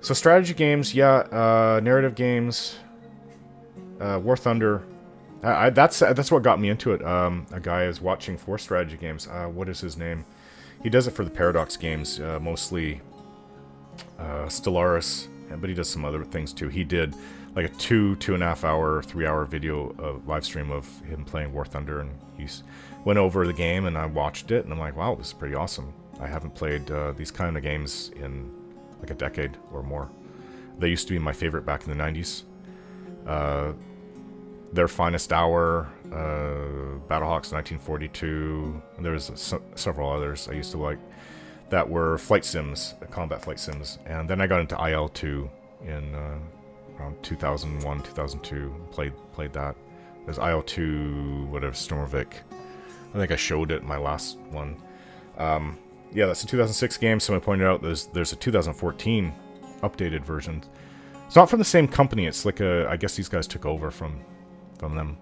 So strategy games, yeah, narrative games, War Thunder. That's what got me into it. A guy is watching 4 strategy games. What is his name? He does it for the Paradox games, mostly Stellaris, but he does some other things too. He did like a 2.5 hour, 3 hour video live stream of him playing War Thunder, and he went over the game, and I watched it, and I'm like, wow, this is pretty awesome. I haven't played these kind of games in like a decade or more. They used to be my favorite back in the 90s. Their Finest Hour, Battlehawks 1942, and there was several others I used to like that were flight sims, combat flight sims. And then I got into IL-2 in around 2001, 2002, played that. There's IL-2, whatever, Stormvik. I think I showed it in my last one. Yeah, that's a 2006 game. Someone pointed out there's a 2014 updated version. It's not from the same company. It's like I guess these guys took over from them.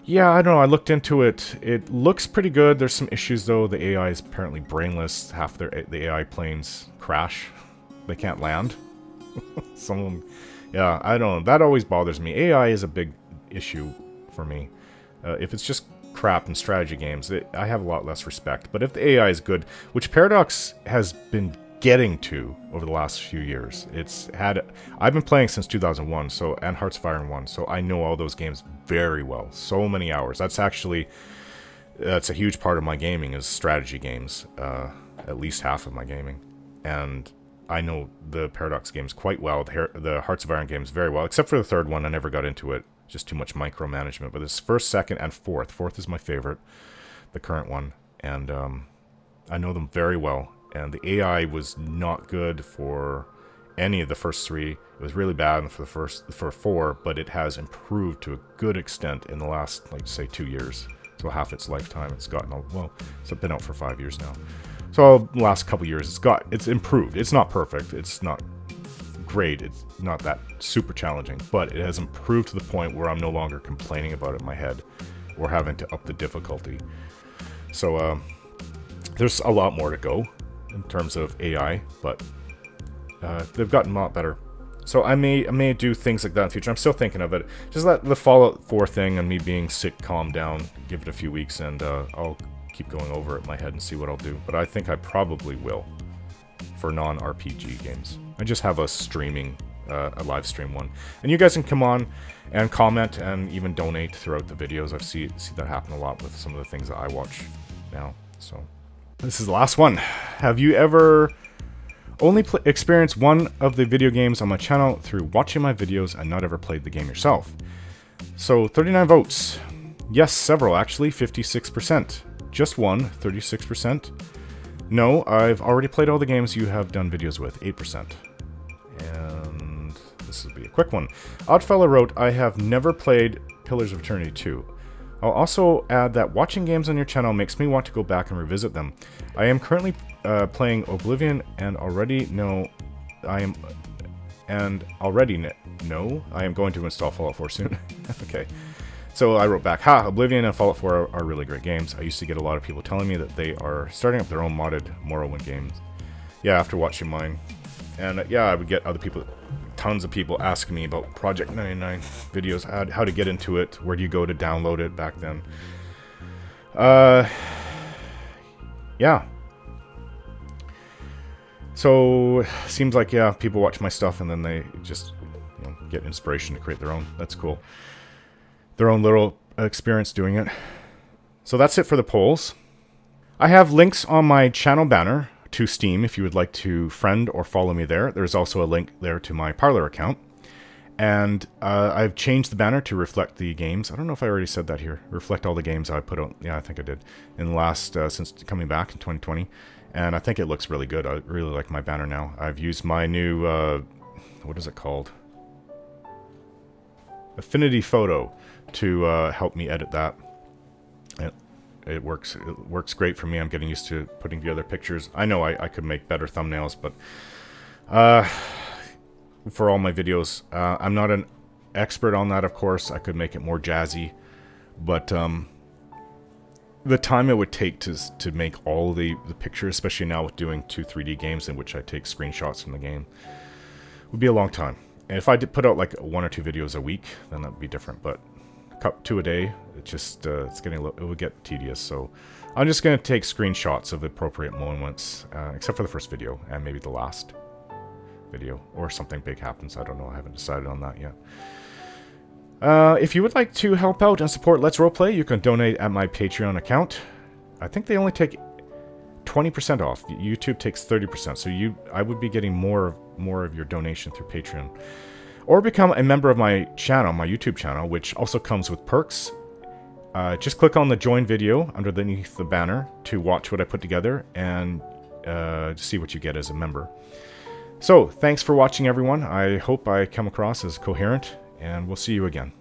Yeah, I don't know. I looked into it. It looks pretty good. There's some issues though. The AI is apparently brainless. Half the AI planes crash. They can't land. Some of them. Yeah, I don't know. That always bothers me. AI is a big issue for me. If it's just crap in strategy games, I have a lot less respect. But if the AI is good, which Paradox has been getting to over the last few years, I've been playing since 2001, and Hearts of Iron 1, so I know all those games very well. So many hours. That's a huge part of my gaming is strategy games. At least half of my gaming, and I know the Paradox games quite well, the Hearts of Iron games very well, except for the third one. I never got into it, just too much micromanagement. But this first, second, and fourth is my favorite, the current one, and I know them very well. And the AI was not good for any of the first three. It was really bad for four, but it has improved to a good extent in the last, like, say, 2 years. So half its lifetime, it's gotten, well, it's been out for 5 years now. So the last couple years, it's improved. It's not perfect. It's not great. It's not that super challenging, but it has improved to the point where I'm no longer complaining about it in my head or having to up the difficulty. So there's a lot more to go in terms of AI, but they've gotten a lot better. So I may do things like that in the future. I'm still thinking of it. Just let the Fallout 4 thing and me being sick calm down. Give it a few weeks, and I'll keep going over it in my head and see what I'll do. But I think I probably will for non-RPG games. I just have a live stream one, and you guys can come on and comment and even donate throughout the videos. I've see that happen a lot with some of the things that I watch now. So this is the last one. Have you ever only experienced one of the video games on my channel through watching my videos and not ever played the game yourself? So 39 votes. Yes, several actually, 56%. Just one, 36%. No, I've already played all the games you have done videos with, 8%. And this will be a quick one. Oddfellow wrote, I have never played Pillars of Eternity 2. I'll also add that watching games on your channel makes me want to go back and revisit them. I am currently playing Oblivion and already know I am going to install Fallout 4 soon. Okay. So I wrote back, Oblivion and Fallout 4 are really great games. I used to get a lot of people telling me that they are starting up their own modded Morrowind games. Yeah, after watching mine. And yeah, I would get other people, tons of people asking me about Project 99 videos, how to get into it, where do you go to download it back then. Yeah. So, seems like, yeah, people watch my stuff and then they just get inspiration to create their own. That's cool. Their own little experience doing it. So that's it for the polls. I have links on my channel banner to Steam if you would like to friend or follow me there. There's also a link there to my Parler account. And I've changed the banner to reflect the games. I don't know if I already said that here. Reflect all the games I put out. Yeah, I think I did. In the last, since coming back in 2020. And I think it looks really good. I really like my banner now. I've used my new, what is it called? Affinity Photo to help me edit that. It works great for me. I'm getting used to putting together pictures. I know I could make better thumbnails, but for all my videos, I'm not an expert on that, of course. I could make it more jazzy, but the time it would take to make all the pictures, especially now with doing 2 3D games in which I take screenshots from the game, would be a long time. And if I did put out like 1 or 2 videos a week, then that would be different. But 2 a day, it just it would get tedious. So I'm just going to take screenshots of the appropriate moments, except for the first video and maybe the last video, or something big happens. I don't know. I haven't decided on that yet. If you would like to help out and support Let's Roleplay, you can donate at my Patreon account. I think they only take 20% off. YouTube takes 30%, so I would be getting more of your donation through Patreon. Or become a member of my channel, my YouTube channel, which also comes with perks. Just click on the join video underneath the banner to watch what I put together and see what you get as a member. So, thanks for watching, everyone. I hope I come across as coherent, and we'll see you again.